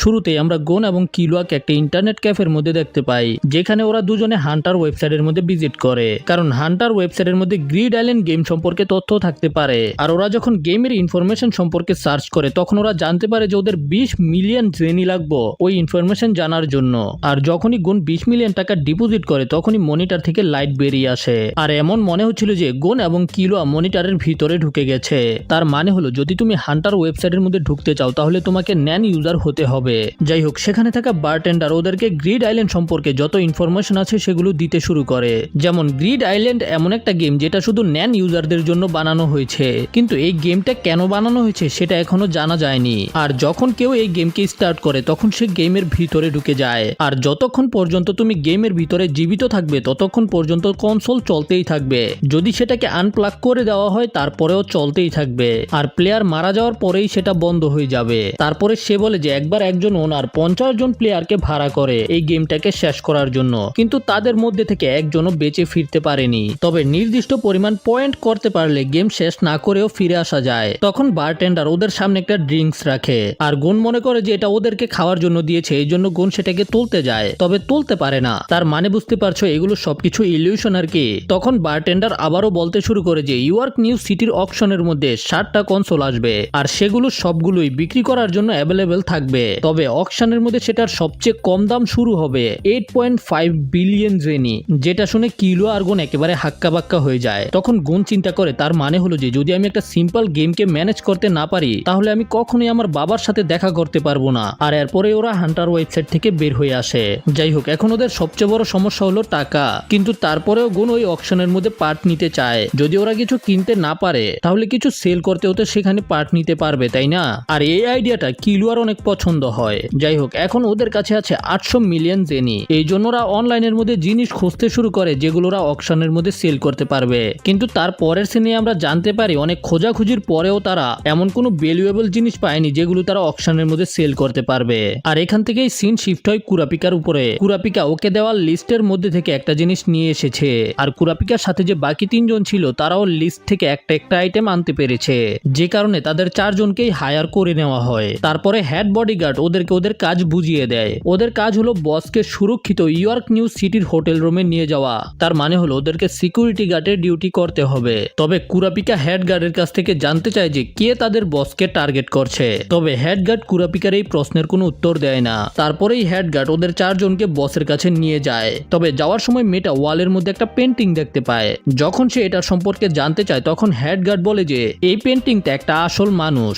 শুরুতেই আমরা গোন এবং কিলোয়াকে একটা ইন্টারনেট ক্যাফের মধ্যে দেখতে পাই, যেখানে ওরা দুজনে হান্টার ওয়েবসাইটের মধ্যে ভিজিট করে, কারণ হান্টার ওয়েবসাইটের মধ্যে গ্রিড আইল্যান্ড গেম সম্পর্কে তথ্য থাকতে পারে। আর ওরা যখন গেমের ইনফরমেশন সম্পর্কে সার্চ করে তখন ওরা জানতে পারে যে ওদের 20 মিলিয়ন জেনি লাগবে ওই ইনফরমেশন জানার জন্য। আর যখনই গোন 20 মিলিয়ন টাকা ডিপোজিট করে তখনই মনিটর থেকে লাইট বেরিয়ে আসে, আর এমন মনে হচ্ছিল যে গোন এবং কিলোয়া মনিটরের ভিতরে ঢুকে গেছে। তার মানে হলো যদি তুমি হান্টার ওয়েবসাইটের মধ্যে ঢুকতে চাও তাহলে তোমাকে ন্যান ইউজার হতে হবে। যাই হোক, সেখানে থাকা বারটেন্ডার ওদেরকে গ্রিড আইল্যান্ড সম্পর্কে যত ইনফরমেশন আছে সেগুলো দিতে শুরু করে। যেমন গ্রিড আইল্যান্ড এমন একটা গেম যেটা শুধু ন্যান ইউজারদের জন্য বানানো হয়েছে, কিন্তু এই গেমটা কেন বানানো হয়েছে সেটা এখনো জানা যায়নি। আর যখন কেউ এই গেমকে স্টার্ট করে তখন সে গেমের ভিতরে ঢুকে যায়, আর যতক্ষণ পর্যন্ত তুমি গেমের ভিতরে জীবিত থাকবে ততক্ষণ পর্যন্ত কনসোল চলতেই থাকবে। যদি সেটাকে আনপ্লাগ করে দেওয়া হয় তারপরেও চলতেই থাকবে, আর প্লেয়ার মারা যাওয়ার পরেই সেটা বন্ধ হয়ে যাবে। তারপরে সে বলে যে একবার একজন ওনার 50 জন প্লেয়ারকে ভাড়া করে এই গেমটাকে শেষ করার জন্য, কিন্তু তাদের মধ্যে থেকে একজনও বেঁচে ফিরতে পারেনি। তবে নির্দিষ্ট পরিমাণ পয়েন্ট করতে পারলে গেম শেষ না করেও ফিরে আসা যায়। তখন বারটেন্ডার ওদের সামনে একটা ড্রিঙ্কস রাখে, আর গুন মনে করে যে এটা ওদেরকে খাওয়ার জন্য দিয়েছে, এই জন্য গুন সেটাকে তুলতে যায়, তবে তুলতে পারে না। তার মানে বুঝতে পারছো এগুলো সবকিছু ইলিউশন আর কি। তখন বারটেন্ডার আবারও বলতে শুরু করে যে ইয়র্ক নিউ সিটির অকশনের মধ্যে 60টা কনসোল আসবে, আর সেগুলো সবগুলোই বিক্রি করার জন্য অ্যাভেলেবেল থাকবে। তবে অকশনের মধ্যে সেটার সবচেয়ে কম দাম শুরু হবে 8.5 বিলিয়ন জেনি। যেটা শুনে কিলো আর গুন একেবারে হাক্কা বাক্কা হয়ে যায়। তখন গুন চিন্তা করে তার মানে হলো যে যদি আমি একটা সিম্পল গেমকে ম্যানেজ করতে না পারি তাহলে আমি কখনোই আমার বাবার সাথে দেখা করতে পারবো না। আর এরপরে ওরা হান্টার ওয়েবসাইট থেকে বের হয়ে আসে। যাই হোক, এখন ওদের সবচেয়ে বড় সমস্যা হলো টাকা, কিন্তু তারপরেও গুন ওই অকশনের মধ্যে পার্ট নিতে চায়। যদি ওরা কিছু কিনতে না পারে তাহলে কিছু সেল করতে হতে সেখানে পার্ট নিতে পারবে, তাই না? আর এই আইডিয়াটা কিলোয়ার অনেক পছন্দ হয়। যাই হোক, এখন ওদের কাছে আছে 800 মিলিয়ন জেনি। এই জন্য ওরা অনলাইনের মধ্যে জিনিস খুঁজতে শুরু করে যেগুলো ওরা অকশনের মধ্যে সেল করতে পারবে। কিন্তু তার পরের সিনে আমরা জানতে পারি অনেক খোঁজাখুঁজির পরেও তারা এমন কোনো ভ্যালুয়েবল জিনিস পায়নি যেগুলো তারা অকশনের মধ্যে সেল করতে পারবে। আর এখান থেকেই সিন শিফট হয় কুরাপিকার উপরে। কুরাপিকা ওকে দেওয়া লিস্টের মধ্যে থেকে একটা জিনিস নিয়ে এসেছে, আর কুরাপিকার সাথে যে বাকি 3 জন ছিল তারাও লিস্ট থেকে একটা একটা আইটেম আনতে পেরেছে, যে কারণে তাদের 4 জনকেই হায়ার করে নেওয়া হয়। তারপরে হেড বডিগার্ড ওদেরকে ওদের কাজ বুঝিয়ে দেয়। ওদের কাজ হলো বসকে সুরক্ষিত ইয়র্ক নিউ সিটির হোটেল রুমে নিয়ে যাওয়া। তার মানে হলো ওদেরকে সিকিউরিটি গার্ডের ডিউটি করতে হবে। তবে কুরাপিকা হেড গার্ডের কাছ থেকে জানতে চায় যে কে তাদের বসকে টার্গেট করছে। তবে হেড গার্ড কুরাপিকার এই প্রশ্নের কোনো উত্তর দেয় না। তারপরেই হেড গার্ড ওদের 4 জনকে বসের কাছে নিয়ে যায়। তবে যাওয়ার সময় মেয়েটা ওয়ালের মধ্যে একটা পেন্টিং দেখতে পায়। যখন সে এটা সম্পর্কে জানতে চায় তখন হেড গার্ড বলে যে এই পেন্টিংটা একটা আসল মানুষ।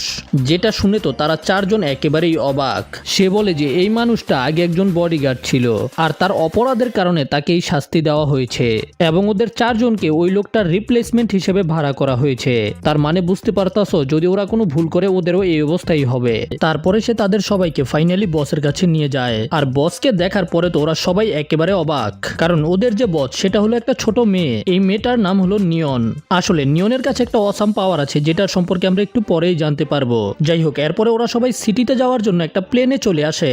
যেটা শুনে তো তারা 4 জন একেবারেই অবাক। সে বলে যে এই মানুষটা আগে একজন বডিগার্ড ছিল, আর তার অপরাধের কারণে তাকে এই শাস্তি দেওয়া হয়েছে, এবং ওদের 4 জনকে ওই লোকটার রিপ্লেসমেন্ট হিসেবে ভাড়া করা হয়েছে। তার মানে বুঝতে পারতাছো যদি ওরা কোনো ভুল করে ওদেরও এই অবস্থাই হবে। তারপরে সে তাদের সবাইকে ফাইনালি বসের কাছে নিয়ে যায়, আর বসকে দেখার পরে তো ওরা সবাই একেবারে অবাক, কারণ ওদের যে বস সেটা হলো একটা ছোট মেয়ে। এই মেয়েটার নাম হলো নিয়ন। আসলে নিয়নের কাছে একটা অসাম পাওয়ার আছে যেটার সম্পর্কে আমরা একটু পরেই জানতে পারবো। যাই হোক, এরপরে ওরা সবাই সিটিতে যাওয়ার জন্য একটা প্লেনে চলে আসে,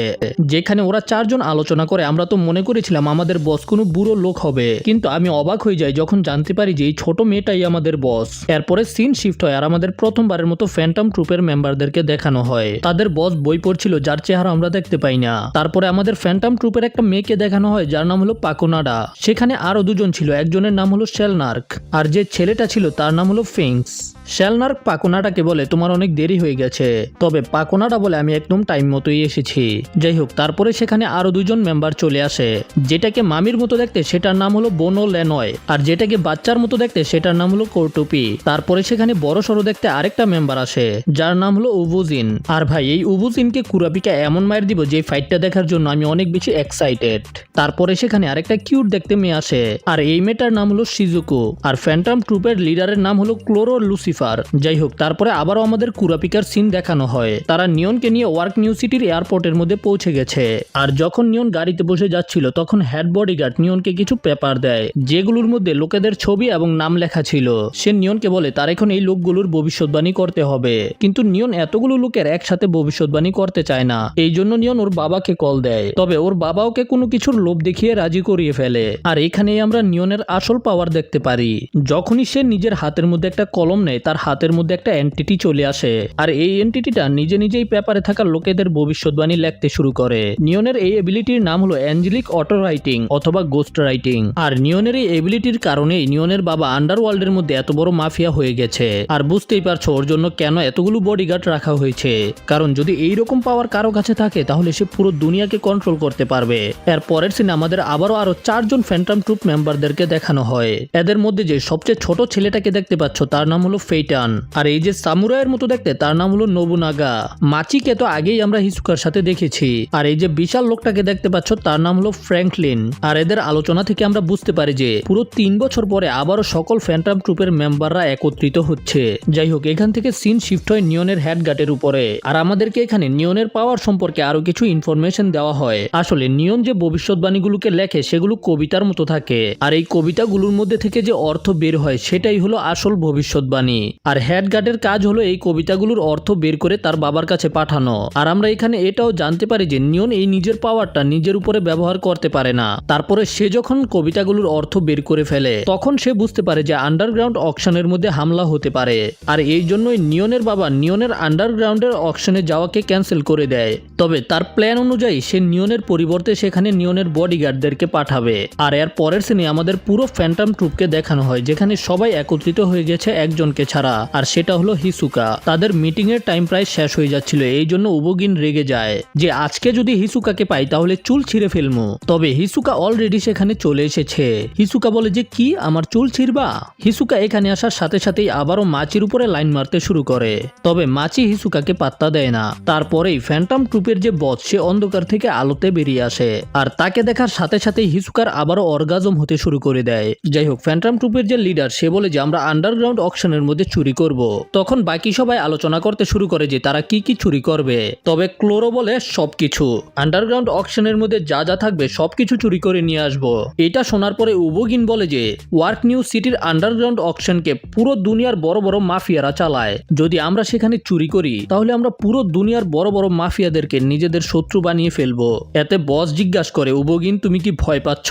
যেখানে ওরা 4 জন আলোচনা করে। আমরা তো মনে করেছিলাম আমাদের বস কোনো বুড়ো লোক হবে, কিন্তু আমি অবাক হয়ে যাই যখন জানতে পারি যে এই ছোট মেয়েটাই আমাদের বস। এরপরে সিন শিফট হয় আর আমাদের প্রথমবারের মতো ফ্যান্টম ট্রুপের মেম্বারদেরকে দেখানো হয়। তাদের বস বই পড়ছিল যার চেহারা আমরা দেখতে পাই না। তারপরে আমাদের ফ্যান্টম ট্রুপের একটা মেয়েকে দেখানো হয় যার নাম হলো পাকোনাডা। সেখানে আরো 2 জন ছিল, একজনের নাম হলো শেলনার্ক, আর যে ছেলেটা ছিল তার নাম হলো ফিংস। শেলনার্ক পাকোনাডাকে বলে তোমার অনেক দেরি হয়ে গেছে, তবে পাকোনাডা বলে আমি একদম টাইম মতোই এসেছি। যাই হোক, তারপরে সেখানে আরো 2 জন মেম্বার চলে আসে। যেটাকে মামির মতো দেখতে সেটার নাম হলো বোনো লেনয়, আর যেটাকে বাচ্চার মতো দেখতে সেটার নাম হলো কোরটুপি। তারপরে সেখানে বড় সড়ো দেখতে আরেকটা মেম্বার আসে যার নাম হলো উবুজিন। আর ভাই, এই উবুজিনকে কুরাপিকা এমন মায়ের দিব যে ফাইটটা দেখার জন্য আমি অনেক বেশি এক্সাইটেড। তারপরে সেখানে আরেকটা কিউট দেখতে মেয়ে আসে, আর এই মেয়েটার নাম হলো শিজুকু, আর ফ্যান্টম ট্রুপের লিডারের নাম হলো ক্লোরো লুসিফার। যাই হোক, তারপরে আবারও আমাদের কুরাপিকার সিন দেখানো হয়। তারা নিয়নকে নিয়ে ওয়ার্ক নিউ সিটির এয়ারপোর্টের মধ্যে পৌঁছে গেছে, আর যখন নিয়ন গাড়িতে বসে যাচ্ছিল তখন হেড বডিগার্ড নিয়নকে কিছু পেপার দেয় যেগুলোর মধ্যে লোকেদের ছবি এবং নাম লেখা ছিল। সে নিয়নকে বলে তার এখন এই লোকগুলোর ভবিষ্যৎবাণী করতে হবে, কিন্তু নিয়ন এতগুলো লোকের একসাথে ভবিষ্যৎবাণী করতে চায় না। এই জন্য নিয়ন ওর বাবাকে কল দেয়, তবে ওর বাবা ওকে কোনো কিছুর লোভ দেখিয়ে রাজি করিয়ে ফেলে। আর এখানেই আমরা নিয়নের আসল পাওয়ার দেখতে পারি। যখনই সে নিজের হাতের মধ্যে একটা কলম নেয় তার হাতের মধ্যে একটা এন্টিটি চলে আসে, আর এই এন্টিটিটা নিজে নিজেই পেপারে থাকা লোকেদের ভবিষ্যৎবাণী লিখতে শুরু করে। নিয়নের এই এবিলিটির নাম হলো অ্যাঞ্জেলিক অটো রাইটিং অথবা গোস্ট রাইটিং। আর নিয়নের এই এবিলিটির কারণেই নিয়নের বাবা আন্ডারওয়ার্ল্ডের মধ্যে এত বড় মাফিয়া হয়ে গেছে। আর বুঝতেই পারছো ওর জন্য কেন এতগুলো বডিগার্ড রাখা হয়েছে, কারণ যদি এইরকম পাওয়ার কারো কাছে থাকে তাহলে সে পুরো দুনিয়াকে কন্ট্রোল করতে পারবে। এর পরের সিনে আমাদের আরো 4 জন ফ্যান্টম ট্রুপ মেম্বারদেরকে দেখানো হয়। এদের মধ্যে যে সবচেয়ে ছোট ছেলেটাকে দেখতে পাচ্ছ তার নাম হলো ফেইটান, আর এই যে সামুরাইয়ের মতো দেখতে তার নাম হলো নোবুনাগা। মাচিকে তো আগেই আমরা হিসুকার সাথে দেখেছি। আর এই যে বিশাল লোকটাকে দেখতে পাচ্ছ তার নাম হলো ফ্র্যাঙ্কলিন। আর এদের আলোচনা থেকে আমরা বুঝতে পারি যে পুরো 3 বছর পরে আবারও সকল ফ্যান্টম ট্রুপের মেম্বাররা একত্রিত হচ্ছে। যাই হোক, এখান থেকে সিন শিফট হয় নিয়নের হেডগার্ডের উপরে, আর আমাদেরকে এখানে নিয়নের পাওয়ার সম্পর্কে আরো কিছু ইনফরমেশন দেওয়া হয়। আসলে নিয়ন যে ভবিষ্যৎবাণীগুলোকে লেখে সেগুলো কবিতার মতো থাকে, আর এই কবিতাগুলোর মধ্যে থেকে যে অর্থ বের হয় সেটাই হলো আসল ভবিষ্যৎবাণী। আর হেডগার্ডের কাজ হলো এই কবিতাগুলোর অর্থ বের করে তার বাবার কাছে পাঠানো। আর আমরা এখানে এটাও জানতে পারি যে নিয়ন এই নিজের পাওয়ারটা নিজের উপরে ব্যবহার করতে পারে না। তারপরে সে যখন কবিতাগুলোর অর্থ বের করে ফেলে তখন সে বুঝতে পারে যে আন্ডারগ্রাউন্ড অকশনের মধ্যে হামলা হতে পারে, আর এই জন্যই নিয়নের বাবা নিয়নের আন্ডারগ্রাউন্ডের অকশনে যাওয়াকে ক্যান্সেল করে দেয়। তবে তার প্ল্যান অনুযায়ী সে নিয়নের পরিবর্তে সেখানে নিয়নের বডিগার্ডদেরকে পাঠাবে। আর এর পরের সিনে আমাদের পুরো ফ্যান্টম ট্রুপকে দেখানো হয়, যেখানে সবাই একত্রিত হয়ে গেছে একজনকে ছাড়া, আর সেটা হলো হিসুকা। তাদের মিটিং এর টাইম প্রায় শেষ হয়ে যাচ্ছিল, এই জন্য উবোগিন রেগে যায় যে আজকে যদি হিসুকাকে পাই তাহলে চুল ছিঁড়ে ফেলবো। তবে হিসুকা অলরেডি সেখানে চলে এসেছে। হিসুকা বলে যে কি আমার চুল ছিঁড়বা? হিসুকা এখানে আসার সাথে সাথেই আবারও মাচির উপরে লাইন মারতে শুরু করে। তবে মাচি হিসুকাকে পাত্তা দেয় না। তারপরেই ফ্যান্টম ট্রুপের যে বস সে অন্ধকার থেকে আলোতে বেরিয়ে আসে, আর তাকে দেখার সাথে সাথেই হিসুকার আবারও অর্গাজম হতে শুরু করে দেয়। যাই হোক, ফ্যান্টম ট্রুপের যে লিডার সে বলে যে আমরা আন্ডারগ্রাউন্ড অকশনের মধ্যে চুরি করব। তখন বাকি সবাই আলোচনা করতে শুরু করে যে তারা কি কি চুরি করবে। তবে ক্লোরো বলে সবকিছু, আন্ডারগ্রাউন্ড অকশনের মধ্যে যা যা থাকবে সবকিছু চুরি করে নিয়ে আসবো। এটা শোনার পরে উবোগিন বলে যে ওয়ার্ক নিউ সিটির আন্ডারগ্রাউন্ড অকশনকে পুরো দুনিয়ার বড় বড় মাফিয়ারা চালায়। যদি আমরা সেখানে চুরি করি তাহলে আমরা পুরো দুনিয়ার বড় বড় মাফিয়াদেরকে নিজেদের শত্রু বানিয়ে ফেলবো। এতে বস জিজ্ঞাসা করে উবোগিন তুমি কি ভয় পাচ্ছ?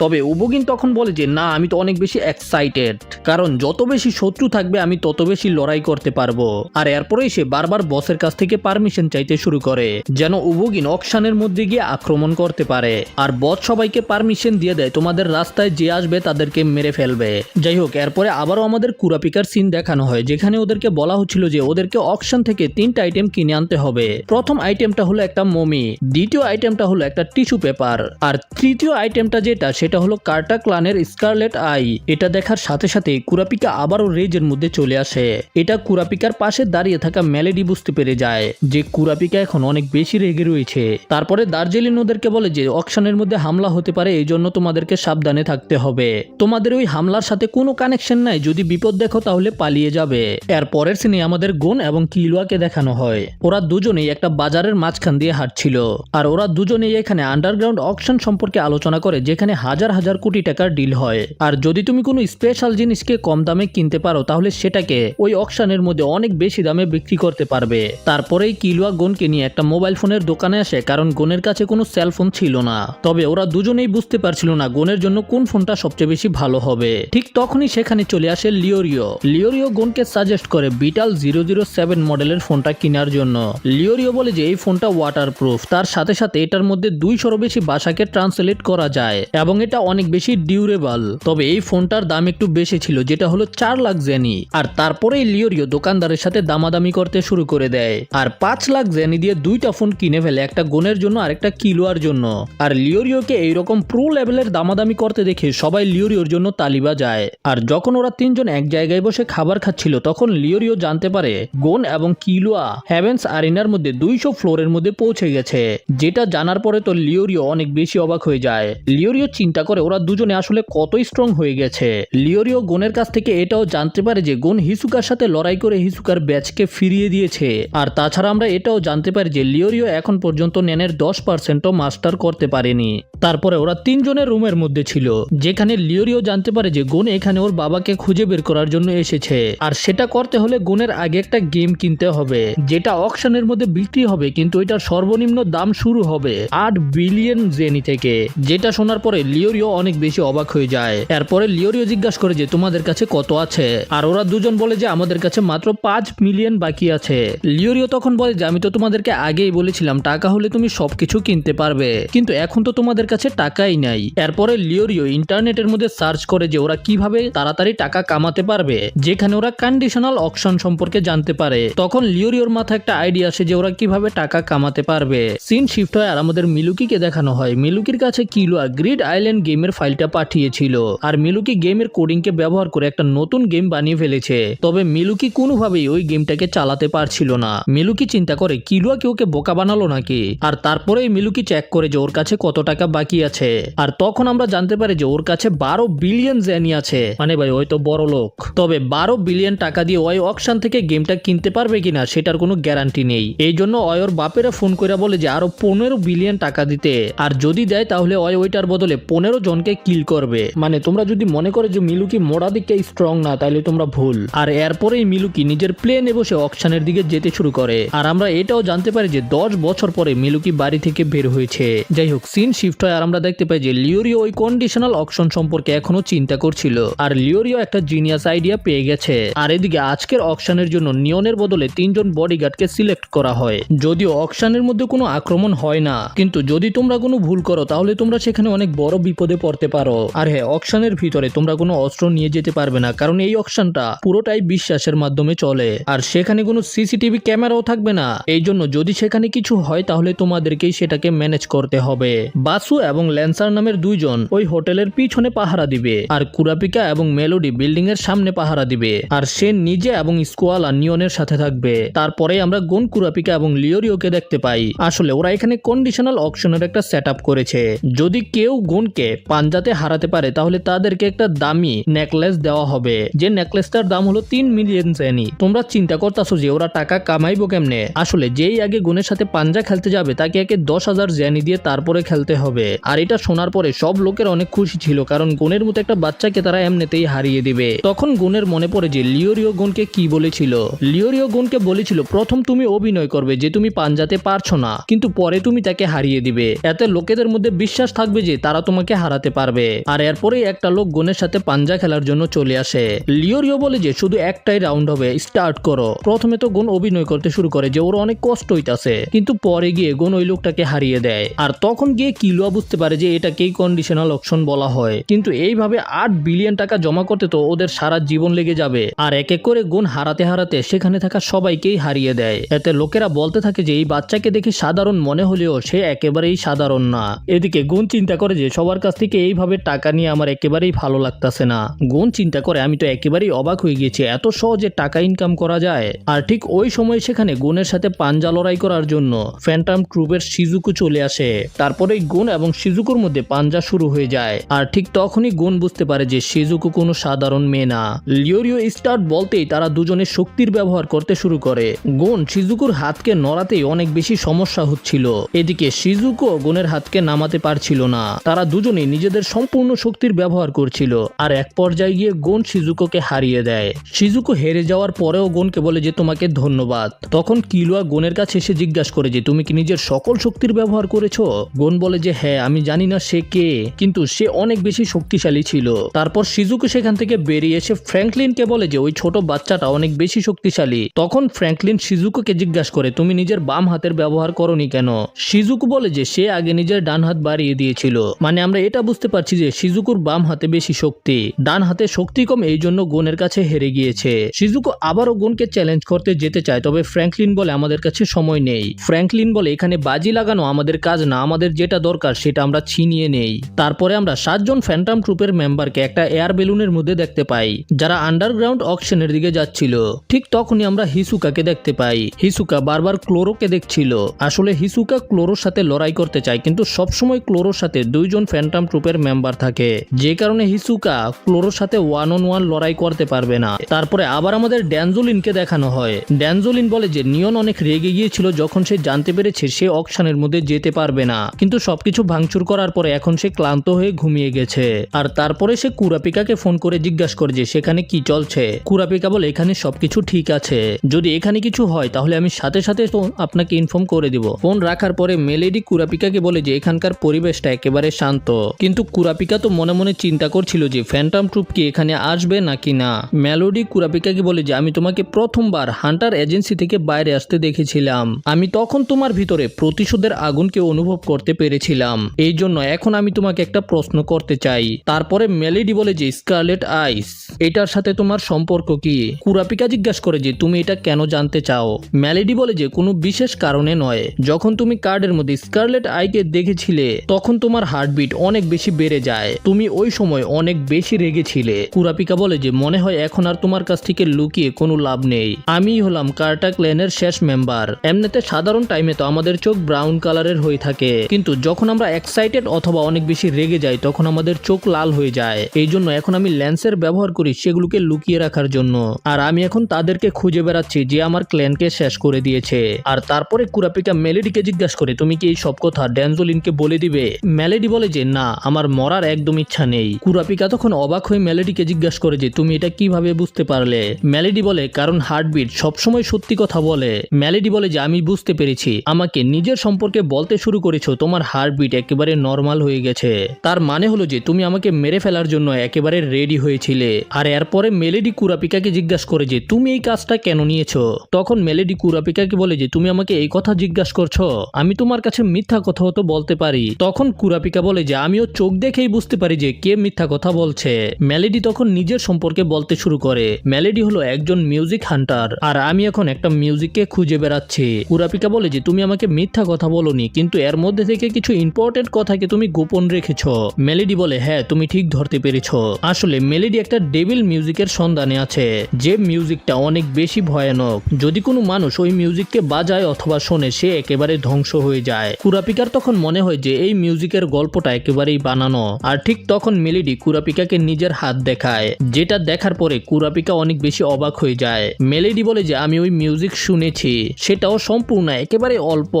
তবে উবোগিন তখন বলে যে না, আমি তো অনেক বেশি এক্সাইটেড, কারণ যত বেশি শত্রু থাকবে আমি তত বেশি লড়াই করতে পারবো। আর এরপরেই সে বারবার বসের কাছ থেকে পারমিশন চাইতে শুরু করে যেন উবোগিন অকশনের মধ্যে গিয়ে আক্রমণ করতে পারে। আর বস সবাইকে পারমিশন দিয়ে দেয় তোমাদের রাস্তায় যে আসবে তাদেরকে মেরে ফেলবে। যাই হোক, এরপরে আবারও আমাদের কুরাপিকার সিন দেখানো হয়, যেখানে ওদেরকে বলা হচ্ছিল যে ওদেরকে অকশন থেকে 3টা আইটেম কিনে আনতে হবে। প্রথম আইটেমটা হলো একটা মমি, দ্বিতীয় আইটেমটা হলো একটা টিস্যু পেপার, আর তৃতীয় আইটেমটা যেটা সেটা হলো কার্টা ক্লানের স্কারলেট আই। এটা দেখার সাথে সাথে কুরাপিকা আবারও রেজের মধ্যে চলে আসে। এটা কুরাপিকার পাশে দাঁড়িয়ে থাকা মেলেডি বুঝতে পেরে যায় যে কুরাপিকা এখন অনেক বেশি রেগে রয়েছে। তারপরে দার্জিলিং ওদেরকে বলে যে অকশনের মধ্যে হামলা হতে পারে, এই জন্য তোমাদেরকে সাবধানে থাকতে হবে। তোমাদের ওই হামলার সাথে কোনো কানেকশন নাই, যদি বিপদ দেখো তাহলে পালিয়ে যাবে। এর পরের সিনে আমাদের গুন এবং কিলুয়াকে দেখানো হয়। ওরা দুজনেই একটা বাজারের মাঝখান দিয়ে হাঁটছিল, আর ওরা দুজনেই এখানে আন্ডারগ্রাউন্ড অকশন সম্পর্কে আলোচনা করে, যেখানে হাজার হাজার কোটি টাকার ডিল হয়। আর যদি তুমি কোনো স্পেশাল জিনিসকে কম দামে কিনতে পারো তাহলে সেটাকে ওই অকশনের মধ্যে অনেক বেশি দামে বিক্রি করতে পারবে। তারপরেই কিলুয়া গুনকে নিয়ে একটা মোবাইল ফোনের দোকানে আসে, কারণ গুনের কাছে কোনো সেলফোন ছিল না। তবে ওরা দুজনেই বুঝতে পারছিল না গুনের জন্য কোন ফোনটা সবচেয়ে বেশি ভালো হবে। ঠিক তখনই সেখানে চলে আসে লিওরিও। লিওরিও গুনকে সাজেস্ট করে বিটাল 007 মডেলের ফোনটা কেনার জন্য। লিওরিও বলে যে এই ফোনটা ওয়াটারপ্রুফ, তার সাথে সাথে এটার মধ্যে 200-ও বেশি ভাষাকে ট্রান্সলেট করা যায় এবং এটা অনেক বেশি ডিউরেবল। তবে এই ফোনটার দাম একটু বেশি ছিল, যেটা হলো 4 লাখ জেনি। আর তারপরেই লিওরিও দোকানদারের সাথে দামাদামি করতে শুরু করে দেয়, আর 5 লাখ জেনি দিয়ে 2টা ফোন কিনে ফেলে, একটা গুনের জন্য আর একটা কিলুয়ার জন্য। আর লিওরিওকে এইরকম প্রো লেভেলের দামাদামি করতে দেখে সবাই লিওরিওর জন্য তালি বাজায়। আর যখন ওরা তিনজন এক জায়গায় বসে খাবার খাচ্ছিল তখন লিওরিও জানতে পারে গুন এবং কিলুয়া হেভেন্স আরিনার মধ্যে 200 ফ্লোরের মধ্যে পৌঁছে গেছে। যেটা জানার পরে তো লিওরিও অনেক বেশি অবাক হয়ে যায়। লিওরিও চিন্তা করে ওরা দুজনে আসলে কতই স্ট্রং হয়ে গেছে। লিওরিও গুনের কাছ থেকে এটাও জানতে পারে যে গুন হিসুকার সাথে লড়াই করে হিসুকার ব্যাচকে ফিরিয়ে দিয়েছে। আর তাছাড়া আমরা এটাও জানতে পারি যে লিওরিও এখন পর্যন্ত ন্যানের 10%ও মাস্টার করতে পারেনি। তারপরে ওরা তিনজনের রুমের মধ্যে ছিল, যেখানে লিওরিও জানতে পারে যে গুন এখানে ওর বাবাকে খুঁজে বের করার জন্য এসেছে। আর সেটা করতে হলে গুনের আগে একটা গেম কিনতে হবে, যেটা অকশনের মধ্যে বিক্রি হবে, কিন্তু এটার সর্বনিম্ন দাম শুরু হবে 8 বিলিয়ন জেনি থেকে। যেটা শোনার পরে লিওরিও অনেক বেশি অবাক হয়ে যায়। এরপরে লিওরিও জিজ্ঞাসা করে যে তোমাদের কাছে কত আছে, আর ওরা দুজন বলে যে আমাদের কাছে মাত্র 5 মিলিয়ন বাকি আছে। লিওরিও তখন বলে যে আমি তো তোমাদেরকে আগেই বলেছিলাম টাকা হলে তুমি সবকিছু কিনতে পারবে, কিন্তু এখন তো তোমাদের কাছে টাকাই নাই। এরপরে লিওরিও ইন্টারনেটের মধ্যে সার্চ করে যে ওরা কিভাবে তাড়াতাড়ি টাকা কামাতে পারবে, যেখানে ওরা কন্ডিশনাল অকশন সম্পর্কে জানতে পারে। তখন লিওরিওর মাথায় একটা আইডিয়া আসে যে ওরা কিভাবে টাকা কামাতে পারবে। সিন শিফট হয় আর আমাদের মিলুকিকে দেখানো হয়। মিলুকির কাছে কিলুয়া গ্রিড আইল্যান্ড গেমের ফাইলটা পাঠিয়েছিল, আর মিলুকি গেমের কোডিংকে ব্যবহার করে একটা নতুন গেম বানিয়ে ফেলেছে। তবে মিলুকি কোনোভাবেই ওই গেমটাকে চালাতে পারছিল না। মিলুকি চিন্তা করে কিলুয়া কি ওকে বোকা বানালো নাকি, আর তারপরেই মিলুকি চেক করে যে ওর কাছে কত টাকা বাকি আছে। আর তখন আমরা জানতে পারি যে ওর কাছে 12 বিলিয়ন জেনি আছে। মানে ভাই ওই তো বড় লোক। তবে 12 বিলিয়ন টাকা দিয়ে ওই অকশন থেকে গেমটা কিনতে পারবে কিনা সেটার কোনো গ্যারান্টি নেই। এই জন্য ওর বাপেরা ফোন করে বলে যে আরো 15 বিলিয়ন টাকা দিতে, আর যদি দেয় তাহলে ওইটার বদলে 15 জনকে কিল করবে। মানে তোমরা যদি মনে করে যে মিলুকি মোড়া দিকে স্ট্রং না, তাহলে তোমরা ভুল। আর এরপরেই মিলুকি নিজের প্লেনে বসে অকশনের দিকে যেতে শুরু করে। আর আমরা এটাও জানতে পারি যে 10 বছর পরে মিলুকি বাড়ি থেকে বের হয়েছে। যাই হোক, সিন শিফট হয় আর আমরা দেখতে পাই যে লিওরিও ওই কন্ডিশনাল অকশন সম্পর্কে এখনো চিন্তা করছিল, আর লিওরিও একটা জিনিয়াস আইডিয়া পেয়ে গেছে। আর এদিকে আজকের অকশনের জন্য নিয়নের বদলে 3 জন বডিগার্ডকে সিলেক্ট করা হয়। যদিও অকশনের মধ্যে কোনো আক্রমণ হয় না, কিন্তু যদি তোমরা কোনো ভুল করো তাহলে তোমরা সেখানে অনেক বড় বিপদে পড়তে পারো। আর হ্যাঁ, অকশনের ভিতরে তোমরা কোনো অস্ত্র নিয়ে যেতে পারবে না, কারণ এই অকশনটা পুরোটাই বিশ্বাসের মাধ্যমে চলে, আর সেখানে কোনো সিসিটিভি ক্যামেরাও থাকবে না। এই জন্য যদি সেখানে কিছু হয় তাহলে তোমাদেরকেই সেটাকে ম্যানেজ করতে হবে। বাসু এবং ল্যান্সার নামের 2 জন ওই হোটেলের পিছনে পাহারা দিবে, আর কুরাপিকা এবং মেলোডি বিল্ডিং এর সামনে পাহারা দিবে, আর সে নিজে এবং স্কোয়ালা নিয়নের সাথে থাকবে। তারপরে আমরা গুন, কুরাপিকা এবং লিওরিওকে দেখতে পাই। আসলে ওরা এখানে কন্ডিশনাল অকশনের একটা সেটআপ করেছে। যদি কেউ গুনকে পাঞ্জাতে হারাতে পারে তাহলে তাদেরকে একটা দামি নেকলেস দেওয়া হবে, যে নেকলেসটার দাম হলো 3 মিলিয়ন জেনি। তোমরা চিন্তা করতেছো যে ওরা টাকা কামাইবো কেমনে? আসলে যেই আগে গুনের সাথে পাঞ্জা খেলতে যাবে তাকে একে 10,000 জেনি দিয়ে তারপরে খেলতে হবে। আর এটা শোনার পরে সব লোকের অনেক খুশি ছিল, কারণ গুনের মতো একটা বাচ্চাকে তারা এমনিতেই হারিয়ে দিবে। তখন গুনের মনে পড়ে যে লিওরিও গুনকে কি বলেছিল। লিওরিও গুনকে বলেছিল প্রথম তুমি অভিনয় করবে যে তুমি পাঞ্জাতে পারছো না, কিন্তু পরে তুমি তাকে হারিয়ে দিবে। এতে লোকেদের মধ্যে বিশ্বাস থাকবে যে তারা তোমাকে হারাতে পারবে। আর এরপরে একটা লোক গুনের সাথে পাঞ্জা খেলার জন্য চলে আসে। লিওরিও বলে যে শুধু একটাই রাউন্ড হবে, স্টার্ট করো। প্রথমে তো গুন অভিনয় করতে শুরু করে যে ওর অনেক কষ্ট হইতাছে, কিন্তু পরে গিয়ে গুন ওই লোকটাকে হারিয়ে দেয়। আর তখন গিয়ে কিলুয়া বুঝতে পারে যে এটাকেই কন্ডিশনাল অকশন বলা হয়। কিন্তু এইভাবে 8 বিলিয়ন টাকা জমা করতে তো ওদের সারা জীবন লেগে যাবে। আর এক এক করে গুন হারাতে হারাতে সেখানে থাকা সবাইকেই হারিয়ে দেয়। এতে লোকেরা বলতে থাকে যে এই বাচ্চাকে দেখে সাধারণ মনে হলেও সে একেবারেই সাধারণ না। এদিকে গুন চিন্তা করে যে সবার কাছ থেকে এইভাবে টাকা নিয়ে আমার একেবারেই ভালো লাগতেছে না। গুন চিন্তা করে আমি তো একেবারেই অবাক হয়ে গেছি, এত সহজে টাকা ইনকাম করা যায়। আর ঠিক ওই সময় সেখানে গুনের সাথে পাঞ্জা লড়াই করার জন্য ফ্যান্টম ট্রুপের শিজুকু চলে আসে। তারপরে গুন এবং শিজুকুর মধ্যে পাঞ্জা শুরু হয়ে যায়। আর ঠিক তখনই গুন বুঝতে পারে যে শিজুকু কোনো সাধারণ মেয়ে না। লিওরিও স্টার্ট বলতেই তারা দুজনে শক্তির ব্যবহার করতে শুরু করে। গুন শিজুকুর হাতকে নড়াতেই অনেক বেশি সমস্যা হচ্ছিল। এদিকে শিজুকু গুনের হাতকে নামাতে পারছিল না। তারা দুজনেই নিজেদের সম্পূর্ণ শক্তির ব্যবহার করছিল। আর এক পর্যায়ে গিয়ে গুন শিজুকুকে হারিয়ে দেয়। শিজুকু হেরে যাওয়ার পরেও গুনকে বলে যে তোমাকে ধন্যবাদ। তখন কিলুয়া গুনের কাছে এসে জিজ্ঞাসা করে যে তুমি কি নিজের সকল শক্তির ব্যবহার করেছো? গুন বলে যে হ্যাঁ, আমি জানি না সে কে, কিন্তু সে অনেক বেশি শক্তিশালী ছিল। তারপর শিজুকু সেখান থেকে বেরিয়ে এসে ফ্র্যাঙ্কলিনকে বলে যে ওই ছোট বাচ্চাটা অনেক বেশি শক্তিশালী। তখন ফ্র্যাঙ্কলিন শিজুকুকে জিজ্ঞাসা করে তুমি নিজের বাম হাতের ব্যবহার করনি কেন? শিজুকু বলে যে সে আগে নিজের ডান হাত বাড়িয়ে দিয়েছিল। মানে আমরা এটা বুঝতে পারছি যে শিজুকুর বাম হাতে বেশি শক্তি, ডান হাতে শক্তি কম, এই জন্য গুনের কাছে হেরে গিয়েছে। শিজুকু আবারও গুনকে চ্যালেঞ্জ করতে যেতে চায়, তবে ফ্র্যাঙ্কলিন বলে আমাদের কাছে সময় নেই। ফ্র্যাঙ্কলিন বলে এখানে বাজি লাগানো আমাদের কাজ না, আমাদের যেটা দরকার সেটা আমরা ছিনিয়ে নেই। তারপরে আমরা 7 জন ফ্যান্টম ট্রুপের মেম্বারকে একটা এয়ার বেলুনের মধ্যে দেখতে পাই, যারা আন্ডারগ্রাউন্ড অকশনের দিকে যাচ্ছিল। ঠিক তখনই আমরা হিসুকাকে দেখতে পাই। হিসুকা বারবার ক্লোরোকে দেখছিল। আসলে হিসুকা ক্লোরোর সাথে লড়াই করতে চায়, কিন্তু সবসময় ক্লোরোর সাথে 2 জন ফ্যান্টম ট্রুপের মেম্বার থাকে, যে কারণে হিসুকা ক্লোরোর সাথে 1-on-1 লড়াই করতে পারবে না। তারপরে আবার আমাদের ড্যানজোলিনকে দেখানো হয়। ড্যানজোলিন বলে যে নিয়ন অনেক রেগে গিয়েছিল যখন সে জানতে পেরেছে সে অকশনের মধ্যে যেতে পারবে না, কিন্তু সবকিছু ভাঙচুর করার পরে এখন সে ক্লান্ত হয়ে ঘুমিয়ে গেছে। আর তারপরে সে কুরাপিকাকে ফোন করে জিজ্ঞাসা করে যে সেখানে কি চলছে। কুরাপিকা বলে এখানে সবকিছু ঠিক আছে, যদি এখানে কিছু হয় তাহলে আমি সাথে সাথে তো আপনাকে ইনফর্ম করে দিব। ফোন রাখার পরে মেলেডি কুরাপিকাকে বলে যে এখানকার পরিবেশটা একেবারে শান্ত, কিন্তু কুরাপিকা তো মনে মনে চিন্তা করছিল যে ফ্যান্টম ট্রুপ কি এখানে আসবে নাকি না। মেলোডি কুরাপিকাকে বলে যে আমি তোমাকে প্রথমবার হান্টার এজেন্সি থেকে বাইরে আসতে দেখেছিলাম, আমি তখন তোমার ভিতরে প্রতিশোধের আগুনকে অনুভব করতে পেরেছিলাম, এই জন্য এখন আমি তোমাকে একটা প্রশ্ন করতে চাই। তারপরে মেলেডি বলে যে স্কারলেট আইস, এটার সাথে তোমার সম্পর্ক কি? কুরাপিকা জিজ্ঞাসা করে যে তুমি এটা কেন জানতে চাও? মেলেডি বলে যে কোনো বিশেষ কারণে নয়, যখন তুমি কার্ডের মধ্যে স্কারলেট আইকে দেখেছিলে তখন তোমার হার্টবিট অনেক বেশি বেড়ে যায়, তুমি ওই সময় অনেক বেশি রেগেছিলে। কুরাপিকা বলে যে মনে হয় এখন আর তোমার কাছ থেকে লুকিয়ে কোনো লাভ নেই, আমি হলাম কার্টা ক্ল্যানের শেষ মেম্বার। এমনিতে সাধারণ টাইমে তো আমাদের চোখ ব্রাউন কালারের হয়ে থাকে, কিন্তু যখন আমরা এক্সাইটেড অথবা অনেক বেশি রেগে যাই তখন আমাদের চোখ লাল হয়ে যায়, এই জন্য এখন আমি লেন্সের ব্যবহার করি সেগুলোকে লুকিয়ে রাখার জন্য। আর আমি এখন তাদেরকে খুঁজে বেড়াচ্ছি যে আমার ক্ল্যানকে শেষ করে দিয়েছে। আর তারপরে কুরাপিকা মেলেডিকে জিজ্ঞাসা করে তুমি কি এই সব কথা ড্যানজোলিনকে বলে দিবে? মেলেডি বলে যে না, আমার মরার একদম ইচ্ছা নেই। কুরাপিকা তখন অবাক হয়ে মেলেডিকে জিজ্ঞাসা করে যে তুমি এটা কিভাবে বুঝতে পারলে? মেলেডি বলে কারণ হার্টবিট সবসময় সত্যি কথা বলে। মেলেডি বলে যে আমি বুঝতে পেরেছি, আমাকে নিজের সম্পর্কে বলতে শুরু করেছো তোমার হার্টবিট একেবারে নর্মাল হয়ে গেছে, তার মানে হলো যে তুমি আমাকে মেরে ফেলার জন্য একেবারে রেডি হয়েছিলে। আর এরপরে মেলেডি কুরাপিকাকে জিজ্ঞাসা করে যে তুমি এই কাজটা কেন নিয়েছো? তখন মেলেডি কুরাপিকাকে বলে যে তুমি আমাকে এই কথা জিজ্ঞাসা করছো, আমি তোমার কাছে মিথ্যা কথাও তো বলতে পারি। তখন কুরাপিকা বলে যে আমিও চোখ দেখেই বুঝতে পারি যে কে মিথ্যা কথা বলছে। মেলেডি তখন নিজের সম্পর্কে বলতে শুরু করে, মেলেডি হলো একজন মিউজিক হান্টার, আর আমি এখন একটা মিউজিককে খুঁজে বেড়াচ্ছি। কুরাপিকা বলে যে তুমি আমাকে মিথ্যা কথা বলোনি, কিন্তু এর মধ্যে থেকে কিছু ইম্পর্টেন্ট কথাকে তুমি গোপন রেখেছো। মেলেডি বলে হ্যাঁ তুমি ঠিক ধরতে পেরেছো, আসলে মেলেডি একটা ডেভিল মিউজিকের সন্ধানে আছে, যে মিউজিকটা অনেক বেশি ভয়ানক, যদি কোনো মানুষ ওই মিউজিককে বাজায় অথবা শোনে সে একেবারে ধ্বংস হয়ে যায়। কুরাপিকার তখন মনে হয় যে এই মিউজিকের গল্পটা একেবারেই বানানো। আর ঠিক তখন মেলেডি কুরাপিকাকে নিজের হাত দেখায়, যেটা দেখার পরে কুরাপিকা অনেক বেশি অবাক হয়ে যায়। মেলেডি বলে যে আমি ওই মিউজিক শুনেছি, সেটাও সম্পূর্ণ একেবারে অল্প।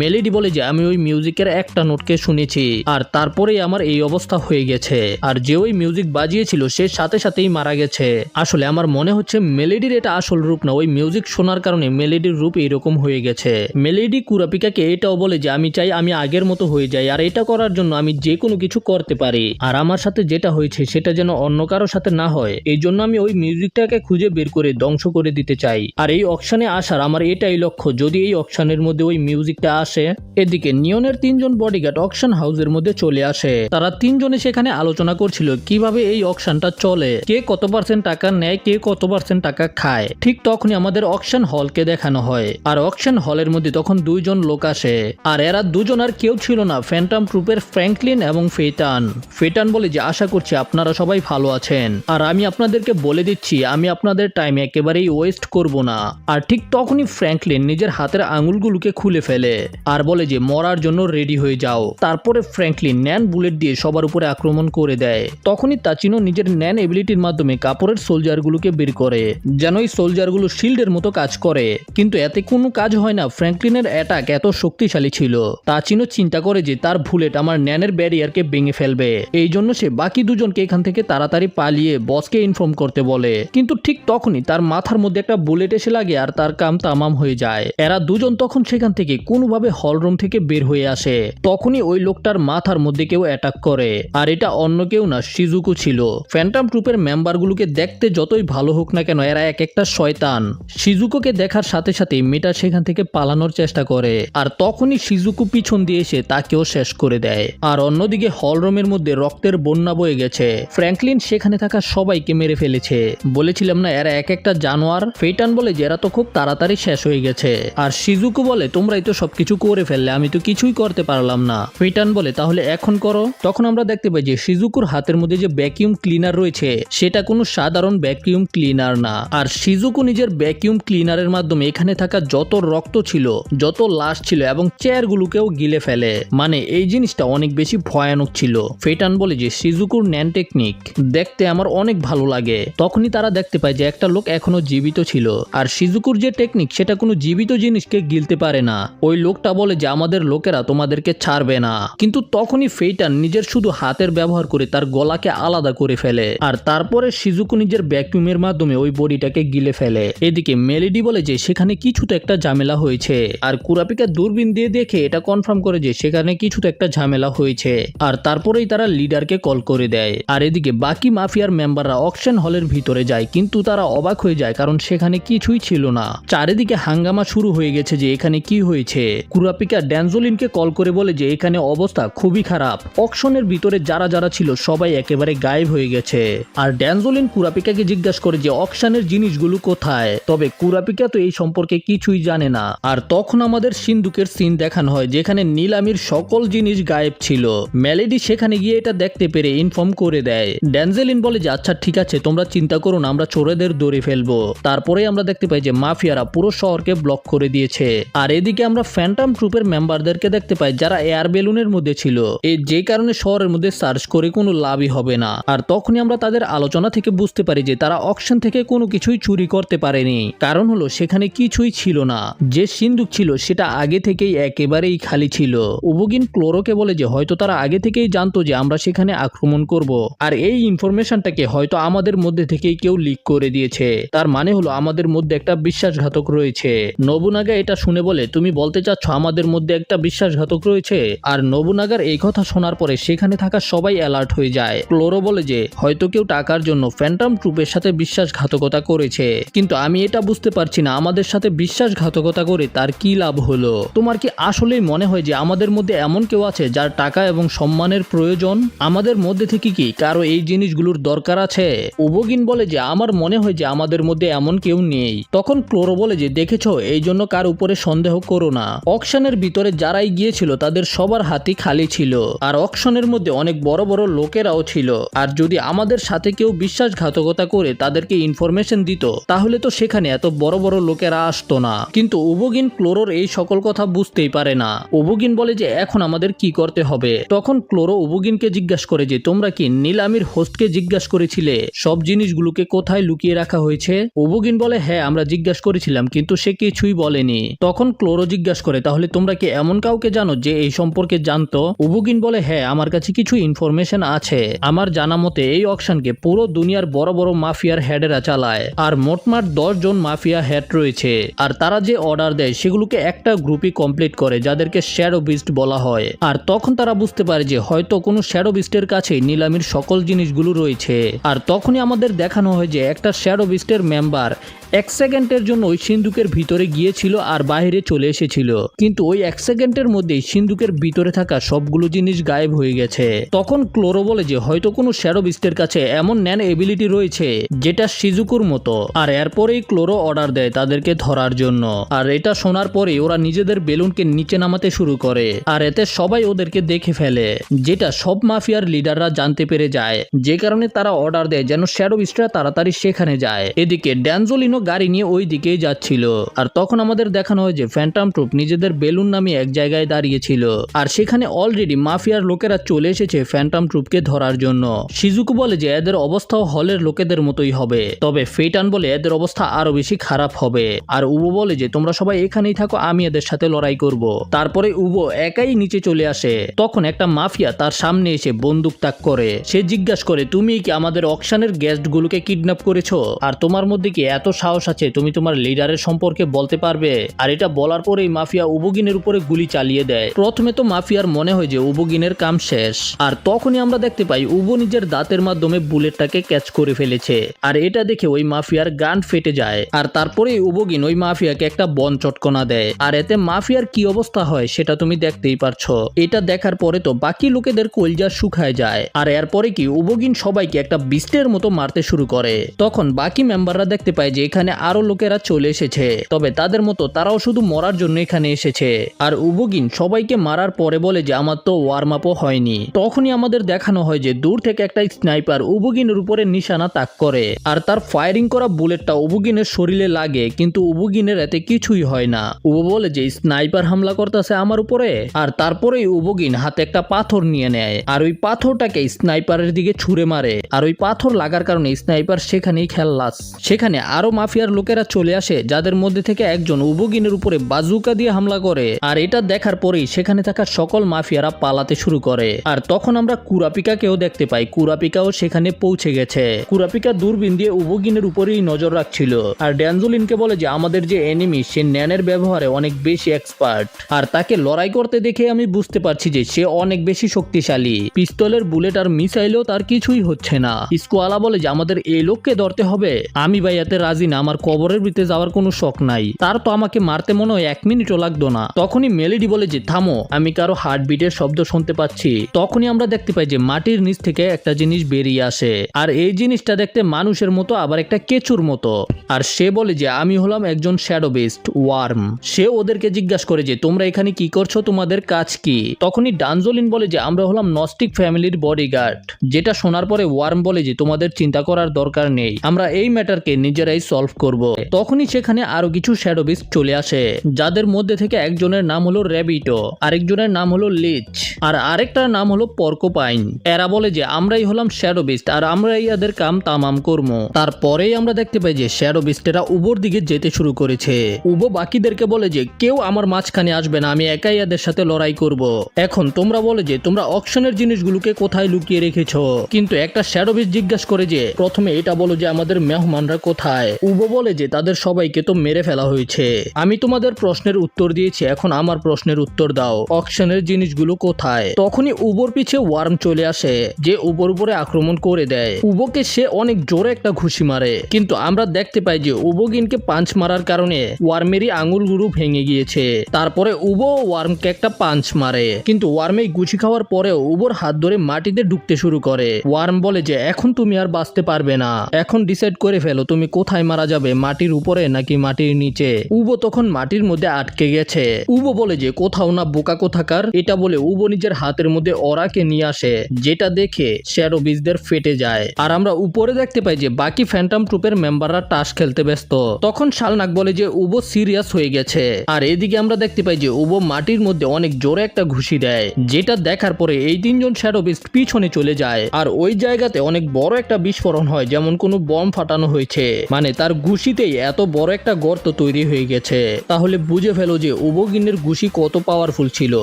মেলেডি বলে যে আমি ওই মিউজিকের একটা নোটকে শুনেছি, আর তারপরেই আমার এই অবস্থা হয়ে গেছে, আর যে ওই মিউজিক বাজিয়েছিল সে সাথে সাথেই মারা গেছে। আসলে আমার মনে হচ্ছে মেলেডির এটা আসল রূপ না, ওই মিউজিক শোনার কারণে মেলেডির রূপ এইরকম হয়ে গেছে। মেলেডি কুরাপিকাকে এটাও বলে যে আমি চাই আমি আগের মতো হয়ে যাই, আর এটা করার জন্য আমি যে কোনো কিছু করতে পারি, আর আমার সাথে যেটা হয়েছে সেটা যেন অন্য কারোর সাথে না হয়, এই জন্য আমি ওই মিউজিকটাকে খুঁজে বের করে ধ্বংস করে দিতে চাই। আর এই অকশনে আসার আমার এটাই লক্ষ্য, যদি এই অকশনের মধ্যে ওই মিউজিকটা আসে। এদিকে নিয়নের তিনজন বডিগার্ড অকশন হাউসের মধ্যে চলে আসে, তারা তিনজনে সেখানে আলোচনা করছিল কিভাবে এই অকশনটা চলে, কে কত পার্সেন্ট টাকা নেয়, কে কত পার্সেন্ট টাকা খায়। ঠিক তখনই আমাদের অকশন হলকে দেখানো হয়, আর অকশন হলের মধ্যে তখন দুইজন লোক আসে, আর এরা দুজন আর কেউ ছিল না ফ্যান্টম ট্রুপের ফ্র্যাঙ্কলিন এবং ফেটান। ফেটান বলে যে আশা করছি আপনারা সবাই ভালো আছেন, আর আমি আপনাদেরকে বলে দিচ্ছি আমি আপনাদের টাইম একেবারেই ওয়েস্ট করব না। আর ঠিক তখনই ফ্র্যাঙ্কলিন নিজের হাতের আঙুলগুলোকে খুলে ফেলে আর বলে যে মরার জন্য রেডি হয়ে যাও। তারপরে ফ্র্যাঙ্কলিন ন্যান বুলেট দিয়ে সবার উপরে আক্রমণ করে দেয়। তখনই তাচিনো নিজের ন্যান এবিলিটির মাধ্যমে কাপড়ের সোলজারগুলোকে বের করে, যেন এই সোলজারগুলো শিল্ডের মতো কাজ করে, কিন্তু এতে কোনো কাজ হয় না। ফ্র্যাঙ্কলিনের অ্যাটাক এত শক্তিশালী ছিল, তাচিনো চিন্তা করে যে তার বুলেট আমার ন্যানের ব্যারিয়ারকে ভেঙে ফেলবে, এই জন্য সে বাকি দুজনকে এখান থেকে তাড়াতাড়ি পালিয়ে বসকে ইনফর্ম করতে বলে। কিন্তু ঠিক তখনই তার মাথার মধ্যে একটা বুলেট এসে লাগে আর তার কাম তামাম হয়ে যায়। এরা দুজন তখন সেখান থেকে কোনোভাবে হলরুম থেকে বের হয়ে আসে। তখনই ওই লোকটার মাথার মধ্যে কেউ অ্যাটাক করে, আর এটা অন্য কেউ না, শিজুকো ছিল। ফ্যান্টম ট্রুপের মেম্বারগুলোকে দেখতে যতই ভালো হোক না কেন এরা এক একটা শয়তান। শিজুকোকে দেখার সাথে সাথে মেয়েটা সেখান থেকে পালানোর চেষ্টা করে, আর তখনই শিজুকো পিছন দিয়ে এসে তাকেও শেষ করে দেয়। আর অন্যদিকে হলরুমের মধ্যে রক্তের বন্যা বয়ে গেছে, ফ্র্যাঙ্কলিন সেখানে থাকা সবাইকে মেরে ফেলেছে। বলেছিলাম না এরা এক একটা জানোয়ার। ফেটান বলে যে এরা তো খুব তাড়াতাড়ি শেষ হয়ে গেছে, আর শিজুকো বলে তোমরাই তো সবকিছু করে ফেললে, আমি তো কিছুই করতে পারলাম না। ফেটান বলে তাহলে এখন করো। তখন আমরা দেখতে পাই যে শিজুকোর হাতের মধ্যে যে ভ্যাকিউম ক্লিনার রয়েছে সেটা কোনো সাধারণ ভ্যাকিউম ক্লিনার না, আর শিজুকো নিজের ভ্যাকিউম ক্লিনারের মাধ্যমে এখানে থাকা যত রক্ত ছিল, যত লাশ ছিল এবং চেয়ারগুলোকেও গিলে ফেলে। মানে এই জিনিসটা অনেক বেশি ভয়ানক ছিল। ফেটান বলে যে শিজুকোর ন্যান টেকনিক দেখতে আমার অনেক ভালো লাগে। তখনই তারা দেখতে পায় যে একটা লোক এখনো জীবিত ছিল, আর শিজুকোর যে টেকনিক সেটা কোনো জীবিত জিনিসকে গিলতে পারে না। ওই লোকটা বলে যে আমাদের লোকেরা তোমাদেরকে ছাড়বে যাবে না। কিন্তু তখনই ফেইটান নিজের শুধু হাতের ব্যবহার করে তার গলাকে আলাদা করে ফেলে, আর তারপরে শিজুকু নিজের ভ্যাকুয়ামের মাধ্যমে ওই বডিটাকে গিলে ফেলে। এদিকে মেলোডি বলে যে সেখানে কিছু তো একটা ঝামেলা হয়েছে, আর কুরাপিকা দূরবীন দিয়ে দেখে এটা কনফার্ম করে যে সেখানে কিছু তো একটা ঝামেলা হয়েছে। আর তারপরেই তারা লিডারকে কল করে দেয়। আর এদিকে বাকি মাফিয়ার মেম্বাররা অকশন হলের ভিতরে যায়, কিন্তু তারা অবাক হয়ে যায় কারণ সেখানে কিছুই ছিল না। চারিদিকে হাঙ্গামা শুরু হয়ে গেছে যে এখানে কি হয়েছে। কুরাপিকা ড্যানজোলিনকে কল করে বলে যে এখানে অবস্থা খুবই খারাপ, অকশনের ভিতরে যারা যারা ছিল সবাই একেবারে গায়েব হয়ে গেছে। আর ড্যানজোলিন কুরাপিকাকে জিজ্ঞাসা করে যে অকশনের জিনিসগুলো কোথায়, তবে কুরাপিকা তো এই সম্পর্কে কিছুই জানে না। আর তখন আমাদের সিন্দুকের সিন দেখানো হয় যেখানে নিলামির সকল জিনিস গায়েব ছিল। মেলোডি সেখানে গিয়ে এটা দেখতে পেরে ইনফর্ম করে দেয়। ড্যানজেলিন বলে যে আচ্ছা ঠিক আছে, তোমরা চিন্তা করো না, আমরা চোরেদের ধরে ফেলবো। তারপরে আমরা দেখতে পাই যে মাফিয়ারা পুরো শহরকে ব্লক করে দিয়েছে। আর এদিকে আমরা ফ্যান্টম ট্রুপের মেম্বারদেরকে দেখতে পাই যারা এয়ার বেলুনের মধ্যে ছিল, এই যে কারণে শহরের মধ্যে সার্চ করে কোনো লাভই হবে না। আর তখনই আমরা তাদের আলোচনা থেকে বুঝতে পারি যে তারা অকশন থেকে কোনো কিছুই চুরি করতে পারেনি। কারণ হলো সেখানে কিছুই ছিল না, যে সিন্দুক ছিল সেটা আগে থেকেই একেবারেই খালি ছিল। উবুগিন ক্লোরোকে বলে যে হয়তো তারা আগে থেকেই জানতো যে আমরা সেখানে আক্রমণ করব, আর এই ইনফরমেশনটাকে হয়তো আমাদের মধ্যে থেকেই কেউ লিক করে দিয়েছে। তার মানে হলো আমাদের মধ্যে একটা বিশ্বাসঘাতক রয়েছে। নবুনাগা এটা শুনে বলে তুমি বলতে চাচ্ছ আমাদের মধ্যে একটা বিশ্বাসঘাতক রয়েছে? আর নবুনাগার এই কথা শোনার পরে সেখানে থাকা সবাই অ্যালার্ট হয়ে যায়। ক্লোরো বলে যে হয়তো কেউ টাকার জন্য ফ্যান্টম ট্রুপের সাথে বিশ্বাসঘাতকতা করেছে, কিন্তু আমি এটা বুঝতে পারছি না আমাদের সাথে বিশ্বাসঘাতকতা করে তার কি লাভ হলো। তোমার কি আসলেই মনে হয় যে আমাদের মধ্যে এমন কেউ আছে যার টাকা এবং সম্মানের প্রয়োজন? আমাদের মধ্যে থেকে কি কারো এই জিনিসগুলোর দরকার আছে? উবগিন বলে যে আমার মনে হয় যে আমাদের মধ্যে এমন কেউ নেই। তখন ক্লোরো বলে যে দেখেছো, এই জন্য কার উপরে সন্দেহ করো না। অকশনের ভিতরে যারাই গিয়েছিল তাদের সবার হাতই খালি ছিল, আর অকশনের মধ্যে অনেক বড় বড় লোকেরাও ছিল। আর যদি আমাদের সাথে কেউ বিশ্বাসঘাতকতা করে তাদেরকে ইনফরমেশন দিত, তাহলে তো সেখানে এত বড় বড় লোকেরা আসতো না। কিন্তু উবগিন ক্লোরোর এই সকল কথা বুঝতেই পারে না। উবগিন বলে যে এখন আমাদের কি করতে হবে। তখন ক্লোরো উবগিনকে জিজ্ঞাসা করে যে তোমরা কি নিলামির হোস্টকে জিজ্ঞাসা করেছিলে সব জিনিসগুলোকে কোথায় লুকিয়ে রাখা হয়েছে? উবগিন বলে হ্যাঁ, আমরা জিজ্ঞাসা করেছিলাম, কিন্তু সে কিছুই বলেনি। তখন ক্লোরো জিজ্ঞাসা করে তাহলে তোমরা কি এমন কাউকে জানো যে এই সম্পর্কে জানতো? উবগিন বলে হ্যাঁ, আমার কাছে কিছু ইনফরমেশন আছে। আমার জানা মতে এই অকশনকে পুরো দুনিয়ার বড় বড় মাফিয়ার হেডেরা চালায়, আর মোটমাট 10 জন মাফিয়া হেড রয়েছে। আর তারা যে অর্ডার দেয় সেগুলোকে একটা গ্রুপই কমপ্লিট করে, যাদেরকে শ্যাডো বিস্ট বলা হয়। আর তখন তারা বুঝতে পারে যে হয়তো কোনো শ্যাডো বিস্টের কাছে নিলামির সকল জিনিসগুলো রয়েছে। আর তখনই আমাদের দেখানো হয় যে একটা শ্যাডো বিস্টের মেম্বার 1 সেকেন্ডের জন্য ওই সিন্দুকের ভিতরে গিয়েছিল আর বাইরে চলে এসেছিল, কিন্তু ওই 1 সেকেন্ডের মধ্যেই সিন্দুকের ভিতরে থাকা সবগুলো জিনিস গায়েব হয়ে গেছে। তখন ক্লোরো বলে যে হয়তো কোনো শ্যাডো বিস্টের কাছে এমন ন্যানো এবিলিটি রয়েছে যেটা শিজুকুর মতো। আর এরপরেই ক্লোরো অর্ডার দেয় তাদেরকে ধরার জন্য। আর এটা শোনার পরে ওরা নিজেদের বেলুনকে নিচে নামাতে শুরু করে, আর এতে সবাই ওদেরকে দেখে ফেলে, যেটা সব মাফিয়ার লিডাররা জানতে পেরে যায়, যে কারণে তারা অর্ডার দেয় যেন শ্যাডো বিস্টরা তাড়াতাড়ি সেখানে যায়। এদিকে ড্যানজোলিনো গাড়ি নিয়ে ওই দিকেই যাচ্ছিল। আর তখন আমাদের দেখানো হয় যে ফ্যান্টম ট্রুপ নিজেদের বেলুন নামে এক জায়গায় দাঁড়িয়েছিল, আর সেখানে অলরেডি মাফিয়ার লোকেরা চলে এসেছে ফ্যান্টম ট্রুপকে ধরার জন্য। শিজুকু বলে যে এদের অবস্থাও হলের লোকেদের মতোই হবে, তবে ফেইটান বলে এদের অবস্থা আরো বেশি খারাপ হবে। আর উবো বলে যে তোমরা সবাই এখানেই থাকো, আমি এদের সাথে লড়াই করব। তারপরে উবো একাই নিচে চলে আসে। তখন একটা মাফিয়া তার সামনে এসে বন্দুক তাক করে। সে জিজ্ঞাসা করে তুমি কি আমাদের অকশনের গেস্ট গুলোকে কিডন্যাপ করেছো? আর তোমার মধ্যে কি এত সাহস আছে তুমি তোমার লিডারের সম্পর্কে বলতে পারবে? আর এটা বলার পরেই মাফিয়া উবুগিনের উপরে গুলি চালিয়ে দেয়। প্রথমে তো মাফিয়ার মনে হয় যে উবুগিনের কাম শেষ, আর তখনই আমরা দেখতে পাই উবো নিজের দাঁতের মাধ্যমে বুলেটটাকে ক্যাচ করে ফেলেছে। আর এটা দেখে ওই মাফিয়ার গান ফেটে যায়। আর তারপরেই উবুগিন ওই মাফিয়াকে একটা বন চটকনা দেয়। আর এতে মাফিয়ার কি অবস্থা হয় সেটা তুমি দেখতেই পারছো। এটা দেখার পরে তো বাকি লোকেদের কলজা শুকায় যায়। আর এরপরে কি উবুগিন সবাইকে একটা বিস্টের মতো মারতে শুরু করে। তখন বাকি মেম্বাররা দেখতে পায় যে এখানে আরো লোকেরা চলে এসেছে, তবে তাদের মতো তারাও শুধু মরার জন্য এখানে এসেছে। আর উবুগিন সবাইকে মারার পরে বলে যে আমার তো ওয়ার্ম আপও হয়নি। তখনই আমাদের দেখানো হয় যে দূর থেকে একটা স্নাইপার উবুগিনের উপরে নিশানা তাক করে, আর তার ফায়ারিং করা বুলেটটা উবুগিনের শরীরে লাগে, কিন্তু উবুগিনের এতে কিছুই হয় না। উবো বলে যে স্নাইপার হামলা করতেছে আমার উপরে। আর তারপরেই উবুগিন হাতে একটা পাথর নিয়ে নেয়, আর ওই পাথরটাকে স্নাইপারের দিকে ছুঁড়ে মারে। আর ওই পাথর লাগার কারণে স্নাইপার সেখানেই খেললাস। সেখানে আরো মাফিয়ার লোকেরা চলে আসে, যাদের মধ্যে থেকে একজন উবোগিনের উপরে বাজুকা দিয়ে হামলা করে। আর এটা দেখার পরেই সেখানে থাকা সকল মাফিয়ারা পালাতে শুরু করে। আর তখন আমরা কুরাপিকাকেও দেখতে পাই, কুরাপিকাও সেখানে পৌঁছে গেছে। কুরাপিকা দূরবীন দিয়ে উবোগিনের উপরেই নজর রাখছিল আর ড্যানজোলিনকে বলে যে আমাদের যে এনিমি সে ন্যানের ব্যবহারে অনেক বেশি এক্সপার্ট, আর তাকে লড়াই করতে দেখে আমি বুঝতে পারছি যে সে অনেক বেশি শক্তিশালী। পিস্তলের বুলেট আর মিসাইলও তার কিছুই হচ্ছে না। স্কোয়ালা বলে যে আমাদের এই লোককে ধরতে হবে। আমি ভাই এতে রাজি না, আমার কবরের ভিতরে যাওয়ার কোনো শখ নাই। তার তো আমাকে মারতে মনে হয় 1 মিনিটও লাগতো না। তখনই মেলেডি বলে যে থামো, আমি কারো হার্টবিটের শব্দ শুনতে পাচ্ছি। তখনই আমরা দেখতে পাই যে মাটির নিচ থেকে একটা জিনিস বেরিয়ে আসে, আর এই জিনিসটা দেখতে মানুষের মতো আবার একটা কেচুর মতো। আর সে বলে যে আমি হলাম একজন শ্যাডো বিস্ট ওয়ার্ম। সে ওদেরকে জিজ্ঞাসা করে যে তোমরা এখানে কি করছো, তোমাদের কাজ কি? তখনই ডানজোলিন বলে যে আমরা হলাম নস্টিক ফ্যামিলির বডিগার্ড। যেটা শোনার পরে ওয়ার্ম বলে যে তোমাদের চিন্তা করার দরকার নেই, আমরা এই ম্যাটারকে নিজেরাই সলভ করব। তখনই সেখানে আরো কিছু শ্যাডো বিস্ট চলে আসে, যাদের মধ্যে থেকে একজনের নাম হলো র্যাবিটো, আরেকজনের নাম হলো লিচ, আর আরেকটার নাম হলো পর্কোপাইন। এরা বলে যে আমরাই হলাম শ্যাডো বিস্ট আর আমরাই এদের কাম তামাম করবো। তারপরেই আমরা দেখতে পাই যে শ্যাডো বিস্টেরা উবোর দিকে যেতে শুরু করেছে। উবো বাকিদেরকে বলে যে কেউ আমার মাঝখানে আসবে না, আমি একাই এদের সাথে লড়াই করব। এখন তোমরা বলে যে তোমরা অকশনের জিনিসগুলোকে কোথায় লুকিয়ে রেখেছো, কিন্তু একটা শ্যাডো বিস্ট জিজ্ঞাসা করে যে প্রথমে এটা বলো যে আমাদের মেহমানরা কোথায়। উবো বলে যে তাদের সবাইকে তো মেরে ফেলা হয়েছে। আমি তোমাদের প্রশ্নের উত্তর দিয়েছি, এখন আমার প্রশ্নের উত্তর দাও, অকশনের জিনিসগুলো কোথায়? তখনই উবোর পিছে ওয়ার্ম চলে আসে, যে উবোর উপরে আক্রমণ করে দেয়। উবোকে সে অনেক জোরে একটা ঘুষি মারে, কিন্তু আমরা দেখতে পাই যে উবোগিনকে পাঞ্চ মারার কারণে ওয়ার্মেরই আঙুলগুলো ভেঙে গিয়েছে। তারপরে উবো ওয়ার্মকে একটা পাঞ্চ মারে, কিন্তু ওয়ার্ম এই ঘুষি খাওয়ার পরেও উবোর হাত ধরে মাটিতে ঢুকতে শুরু করে। ওয়ার্ম বলে যে এখন তুমি আর বাঁচতে পারবে না, এখন ডিসাইড করে ফেলো তুমি কোথায় মারা যাবে, মাটির উপরে নাকি মাটির নিচে। উবো তখন মাটির মধ্যে আটকে গেছে। উবো বলে যে কোথাও না, বোকা কোথাকার। এটা বলে উবো নিজের হাতের মধ্যে অরাকে নিয়ে আসে, যেটা দেখে শ্যাডো বিস্টদের ফেটে যায়। আর আমরা উপরে দেখতে পাই যে বাকি ফ্যান্টম ট্রুপের মেম্বাররা টাস খেলতে ব্যস্ত। তখন শালনাক বলে যে উবো সিরিয়াস হয়ে গেছে, আর এদিকে আমরা দেখতে পাই যে উবো মাটির মধ্যে অনেক জোরে একটা ঘুষি দেয়, যেটা দেখার পরে এই 3 জন শ্যাডো বিস্ট পিছনে চলে যায়। আর ওই জায়গাতে অনেক বড় একটা বিস্ফোরণ হয়, যেমন কোনো বম ফাটানো হয়েছে, মানে তার ঘুষিতেই এত বড় একটা গর্ত তৈরি হয়ে গেছে। তাহলে বুঝে ফেলো যে উবোগিনের ঘুষি কত পাওয়ারফুল ছিল।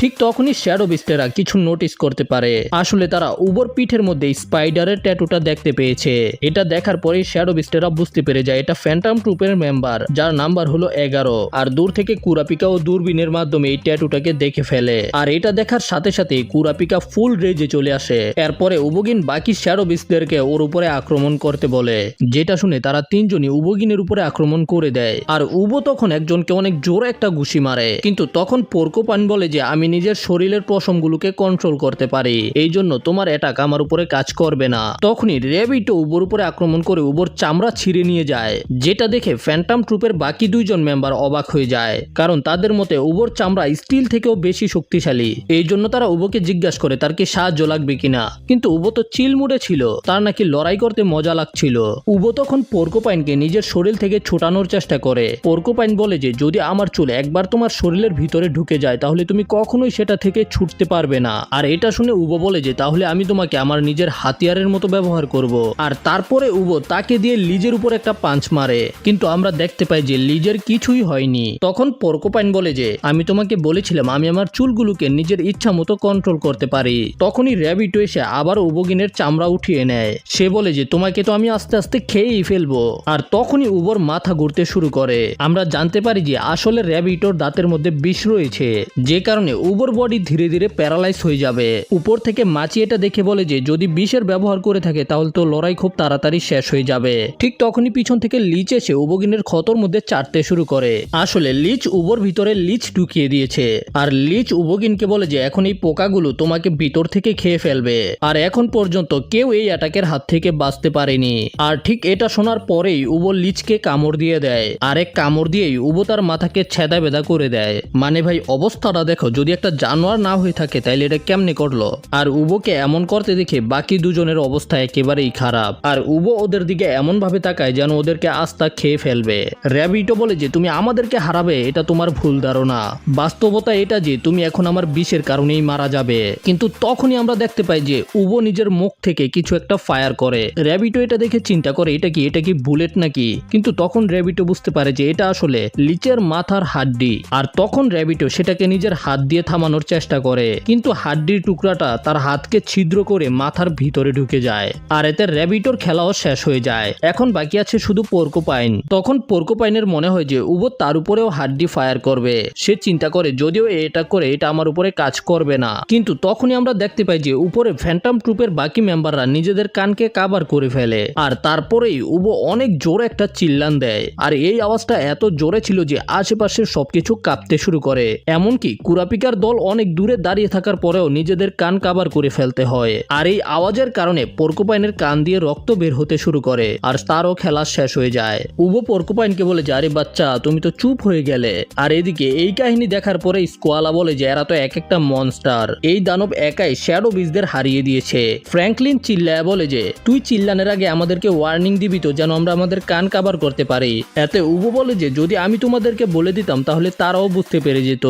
ঠিক তখনই শ্যাডো বিস্টেরা কিছু নোটিস করতে পারে। আসলে তারা উবোর পিঠের মধ্যে স্পাইডারের ট্যাটুটা দেখতে পেয়েছে। এটা দেখার পরে শ্যাডো বিস্টেরা বুঝতে পেরে যায় এটা ফ্যান্টম ট্রুপের মেম্বার, যার নাম্বার হলো 11। আর দূর থেকে কুরাপিকা ও দূরবীনের মাধ্যমে এই ট্যাটুটাকে দেখে ফেলে। আর এটা দেখার সাথে সাথে কুরাপিকা ফুল রেজে চলে আসে। এরপরে উবোগিন বাকি শ্যাডো বিস্টদেরকে ওর উপরে আক্রমণ করতে বলে, যেটা শুনে তারা 3 জনই উবোগিনের উপরে আক্রমণ করে দেয়। আর উবো তখন একজনকে অনেক জোরে একটা ঘুষি মারে, কিন্তু তখন পর্কোপাইন বলে যে আমি নিজের শরীরের পশমগুলোকে কন্ট্রোল করতে পারি, এই জন্য তোমার অ্যাটাক আমার উপরে কাজ করবে না। তখনই র্যাবিটো উবোর উপরে আক্রমণ করে উবোর চামড়া ছিঁড়ে নিয়ে যায়, যেটা দেখে ফ্যান্টম ট্রুপের বাকি 2 জন মেম্বার অবাক হয়ে যায়, কারণ তাদের মতে উবোর চামড়া স্টিল থেকেও বেশি শক্তিশালী। এই জন্য তারা উবোকে জিজ্ঞাসা করে তার কি সাহায্য লাগবে কিনা, কিন্তু উবো তো চিল মুডে ছিল, তার নাকি লড়াই করতে মজা লাগছিল। উবো তখন পর্কোপাইনকে নিজের শরীর থেকে ছোটানোর চেষ্টা করে। পর্কোপাইন বলে যে যদি আমার চুল একবার তোমার শরীরের ভিতরে ঢুকে যায় তাহলে তুমি কখনোই সেটা থেকে ছুটতে পারবে না। আর এটা শুনে উবো বলে যে তাহলে আমি তোমাকে আমার নিজের হাতিয়ারের মতো ব্যবহার করব। আর তারপরে উবো তাকে দিয়ে লিজের উপর একটা পাঞ্চ মারে, কিন্তু আমরা দেখতে পাই যে লিজের কিছুই হয়নি। তখন পর্কোপাইন বলে যে আমি তোমাকে বলেছিলাম আমি আমার চুলগুলোকে নিজের ইচ্ছা মতো কন্ট্রোল করতে পারি। তখনই র্যাবিটো এসে আবার উবোগিনের চামড়া উঠিয়ে নেয়। সে বলে যে তোমাকে তো আমি আস্তে আস্তে খেয়েই ফেলবো। আর তখনই উবোর মাথা ঘুরতে শুরু করে। আমরা জানতে পারি যে আসলে র্যাবিটোর দাঁতের মধ্যে বিষ রয়েছে, যে কারণে উবোর বডি ধীরে ধীরে প্যারালাইজ হয়ে যাবে। উপর থেকে মাছি এটা দেখে বলে যে যদি বিষের ব্যবহার করে থাকে তাহলে তো লড়াই খুব তাড়াতাড়ি শেষ হয়ে যাবে। ঠিক তখনই পিছন থেকে লিচ এসে উবোগিনের ক্ষতর মধ্যে চাটতে শুরু করে। আসলে লিচ উবোর ভিতরে লিচ ঢুকিয়ে দিয়েছে, আর লিচ উবোগিনকে বলে যে এখন এই পোকাগুলো তোমাকে ভিতর থেকে খেয়ে ফেলবে। আর এখন পর্যন্ত কেউ এই অ্যাটাকের হাত থেকে বাঁচতে পারেনি। আর ঠিক এটা শোনার পরেই উবো লিচকে কামড় দিয়ে দেয়, আর এক কামড় দিয়েই উবো তার মাথাকে ছেদা বেদা করে দেয়। মানে ভাই অবস্থাটা দেখো, যদি একটা জানোয়ার না হয়ে থাকে তাইলে এটা কেমনে করলো। আর উবোকে এমন করতে দেখে বাকি 2 জনের অবস্থা একেবারেই খারাপ। আর উবো ওদের দিকে এমন ভাবে তাকায় যেন ওদেরকে আস্তা খেয়ে ফেলবে। র্যাবিটো বলে যে তুমি আমাদেরকে হারাবে এটা তোমার ভুল ধারণা, বাস্তবতা এটা যে তুমি এখন আমার বিষের কারণেই মারা যাবে। কিন্তু তখনই আমরা দেখতে পাই যে উবো নিজের মুখ থেকে কিছু একটা ফায়ার করে। র্যাবিটো এটা দেখে চিন্তা করে এটা কি বুলেট নাকি নাকি, কিন্তু তখন র্যাবিটো বুঝতে পারে যে এটা আসলে লিচের মাথার হাড্ডি। আর তখন র্যাবিটো সেটাকে নিজের হাত দিয়ে থামানোর চেষ্টা করে, কিন্তু হাড্ডির টুকরাটা তার হাতকে ছিদ্র করে মাথার ভিতরে ঢুকে যায়। আর এতে র্যাবিটোর খেলাও শেষ হয়ে যায়। এখন বাকি আছে শুধু পোর্কোপাইন। তখন পোর্কোপাইনের মনে হয় যে উবো তার উপরেও হাড্ডি ফায়ার করবে। সে চিন্তা করে যদিও এটা করে এটা আমার উপরে কাজ করবে না, কিন্তু তখনই আমরা দেখতে পাই যে উপরে ফ্যান্টম ট্রুপের বাকি মেম্বাররা নিজেদের কানকে কাভার করে ফেলে। আর তারপরেই উবো অনেক জোরে একটা চিল্লান দেয়, আর এই আওয়াজটা এত জোরে ছিল যে আশেপাশের সবকিছু কাঁপতে শুরু করে। এমনকি কুরাপিকার দল অনেক দূরে দাঁড়িয়ে থাকার পরেও নিজেদের কান কাভার করে ফেলতে হয়। আর এই আওয়াজের কারণে পোর্কোপাইনের কান দিয়ে রক্ত বের হতে শুরু করে, আর তারও খেলা শেষ হয়ে যায়। উবো পোর্কোপাইনকে বলে যে আরে বাচ্চা, তুমি তো চুপ হয়ে গেলে। আর এদিকে এই কাহিনী দেখার পরে স্কোয়ালা বলে যে এরা তো এক একটা মনস্টার, এই দানব একাই শ্যাডো বিচদের হারিয়ে দিয়েছে। ফ্র্যাঙ্কলিন চিল্লায় বলে যে তুই চিল্লানের আগে আমাদেরকে ওয়ার্নিং দিবি তো, যেন আমরা আমাদের কান কাভার করতে পারি। এতে উবো বলে যে যদি আমি তোমাদেরকে বলে দিতাম তাহলে তারাও বুঝতে পেরে যেত,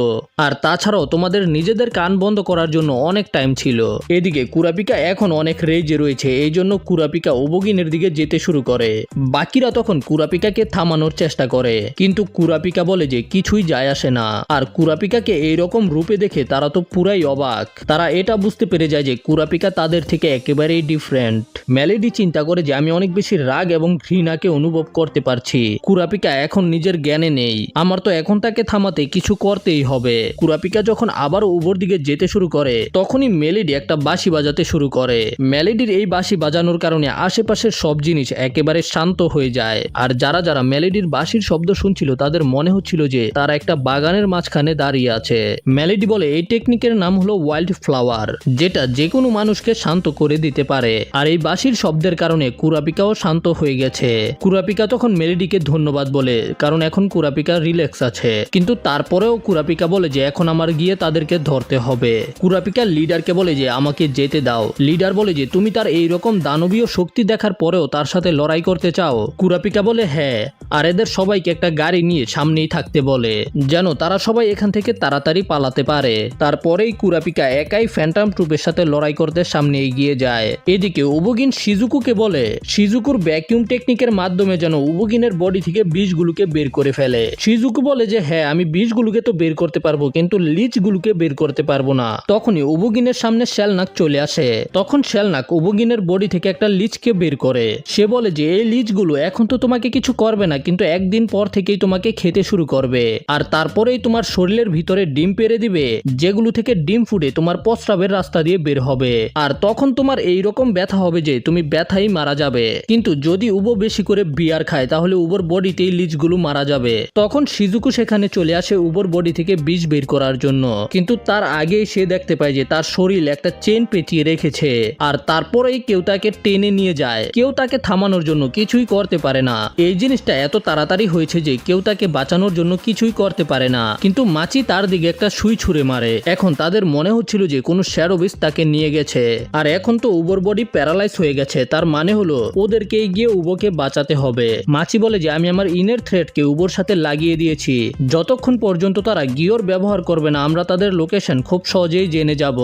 আর তাছাড়াও তোমাদের নিজেদের কান বন্ধ করার জন্য অনেক টাইম ছিল। এদিকে কুরাপিকা এখন অনেক রেজে রয়েছে, এই জন্য কুরাপিকা উবোগিনের দিকে যেতে শুরু করে। বাকিরা তখন কুরাপিকাকে থামানোর চেষ্টা করে, কিন্তু কুরাপিকা বলে যে কিছুই যায় আসে না। আর কুরাপিকাকে এইরকম রূপে দেখে তারা তো পুরাই অবাক। তারা এটা বুঝতে পেরে যায় যে কুরাপিকা তাদের থেকে একেবারেই ডিফারেন্ট। মেলেডি চিন্তা করে যে আমি অনেক বেশি রাগ এবং ঘৃণাকে অনুভব করতে পারছি। কুরাপিকা এখন নিজের জ্ঞানে নেই, আমার তো এখন তাকে থামাতে কিছু করতেই হবে। কুরাপিকা যখন আবার উবোর দিকে যেতে শুরু করে তখনই মেলেডি একটা বাঁশি বাজাতে শুরু করে। মেলেডির এই বাঁশি বাজানোর কারণে আশেপাশের সব জিনিস একেবারে শান্ত হয়ে যায়। আর যারা যারা মেলেডির বাঁশির শব্দ শুনছিল তাদের মনে হচ্ছিল যে তারা একটা বাগানের মাঝখানে দাঁড়িয়ে আছে। মেলেডি বলে এই টেকনিকের নাম হলো ওয়াইল্ড ফ্লাওয়ার, যেটা যে কোনো মানুষকে শান্ত করে দিতে পারে। আর এই বাঁশির শব্দের কারণে কুরাপিকাও শান্ত হয়ে গেছে। কুরাপিকা তখন মেলেডিকে ধন্যবাদ বলে, কারণ এখন কুরাপিকা রিল্যাক্স আছে। কিন্তু তারপরেও কুরাপিকা বলে যে এখন আমার গিয়ে তাদেরকে ধরতে হবে। কুরাপিকা লিডারকে বলে যে আমাকে যেতে দাও। লিডার বলে যে তুমি তার এইরকম দানবীয় শক্তি দেখার পরেও তার সাথে লড়াই করতে চাও? কুরাপিকা বলে হ্যাঁ, আর এদের সবাইকে একটা গাড়ি নিয়ে সামনেই থাকতে বলে, যেন তারা সবাই এখান থেকে তাড়াতাড়ি পালাতে পারে। তারপরেই কুরাপিকা একাই ফ্যান্টম ট্রুপের সাথে লড়াই করতে সামনে এগিয়ে যায়। এদিকে উবোগিন শিজুকুকে বলে শিজুকুর ভ্যাকিউম টেকনিকের মাধ্যমে যেন উবোগিনের বডি থেকে বিষগুলোকে বের করে ফেলে। শিজুকু বলে যে হ্যাঁ, আমি বিষগুলোকে তো বের করতে পারবো, কিন্তু লিচগুলোকে বের করতে পারবো না। তখনই উবোগিনের সামনে শেলনাক চলে আসে। তখন শেলনাক উবোগিনের বডি থেকে একটা লিচকে বের করে। সে বলে যে এই লিচগুলো এখন তো তোমাকে কিছু করবে না, কিন্তু একদিন পর থেকেই তোমাকে খেতে শুরু করবে, আর তারপরেই তোমার শরীরের ভিতরে ডিম পেড়ে দিবে, যেগুলো থেকে ডিম ফুটে তোমার প্রস্রাবের রাস্তা দিয়ে বের হবে। আর তখন তোমার এইরকম ব্যথা হবে যে তুমি ব্যথাই মারা যাবে। কিন্তু যদি উবো বেশি করে বিয়ার খায় তাহলে উবোর বডিতেই লিচগুলো মারা যাবে। তখন শিজুকু সেখানে চলে আসে উবোর বডি থেকে বিষ বের করার জন্য, কিন্তু তার আগেই সে দেখতে পায় যে তার শরীর একটা চেন পেঁচিয়ে রেখেছে। আর তারপরেই কেউ তাকে টেনে নিয়ে যায়। কেউ তাকে থামানোর জন্য কিছুই করতে পারে না। এই জিনিসটা এত তাড়াতাড়ি হয়েছে যে কেউ তাকে বাঁচানোর জন্য কিছুই করতে পারে না। কিন্তু মাচি তার দিকে একটা সুই ছুঁড়ে মারে। এখন তাদের মনে হচ্ছিল যে কোনো শ্যাডো বিচ তাকে নিয়ে গেছে। আর এখন তো উবোর বডি প্যারালাইজ হয়ে গেছে, তার মানে হলো ওদেরকে গিয়ে উবোকে বাঁচাতে হবে। মাচি বলে যে আমি আমার ইনের থ্রেডকে উবোর সাথে লাগিয়ে দিয়েছি, যতক্ষণ পর্যন্ত তারা গিওর ব্যবহার করবে না আমরা তাদের লোকেশন খুব সহজেই জেনে যাব।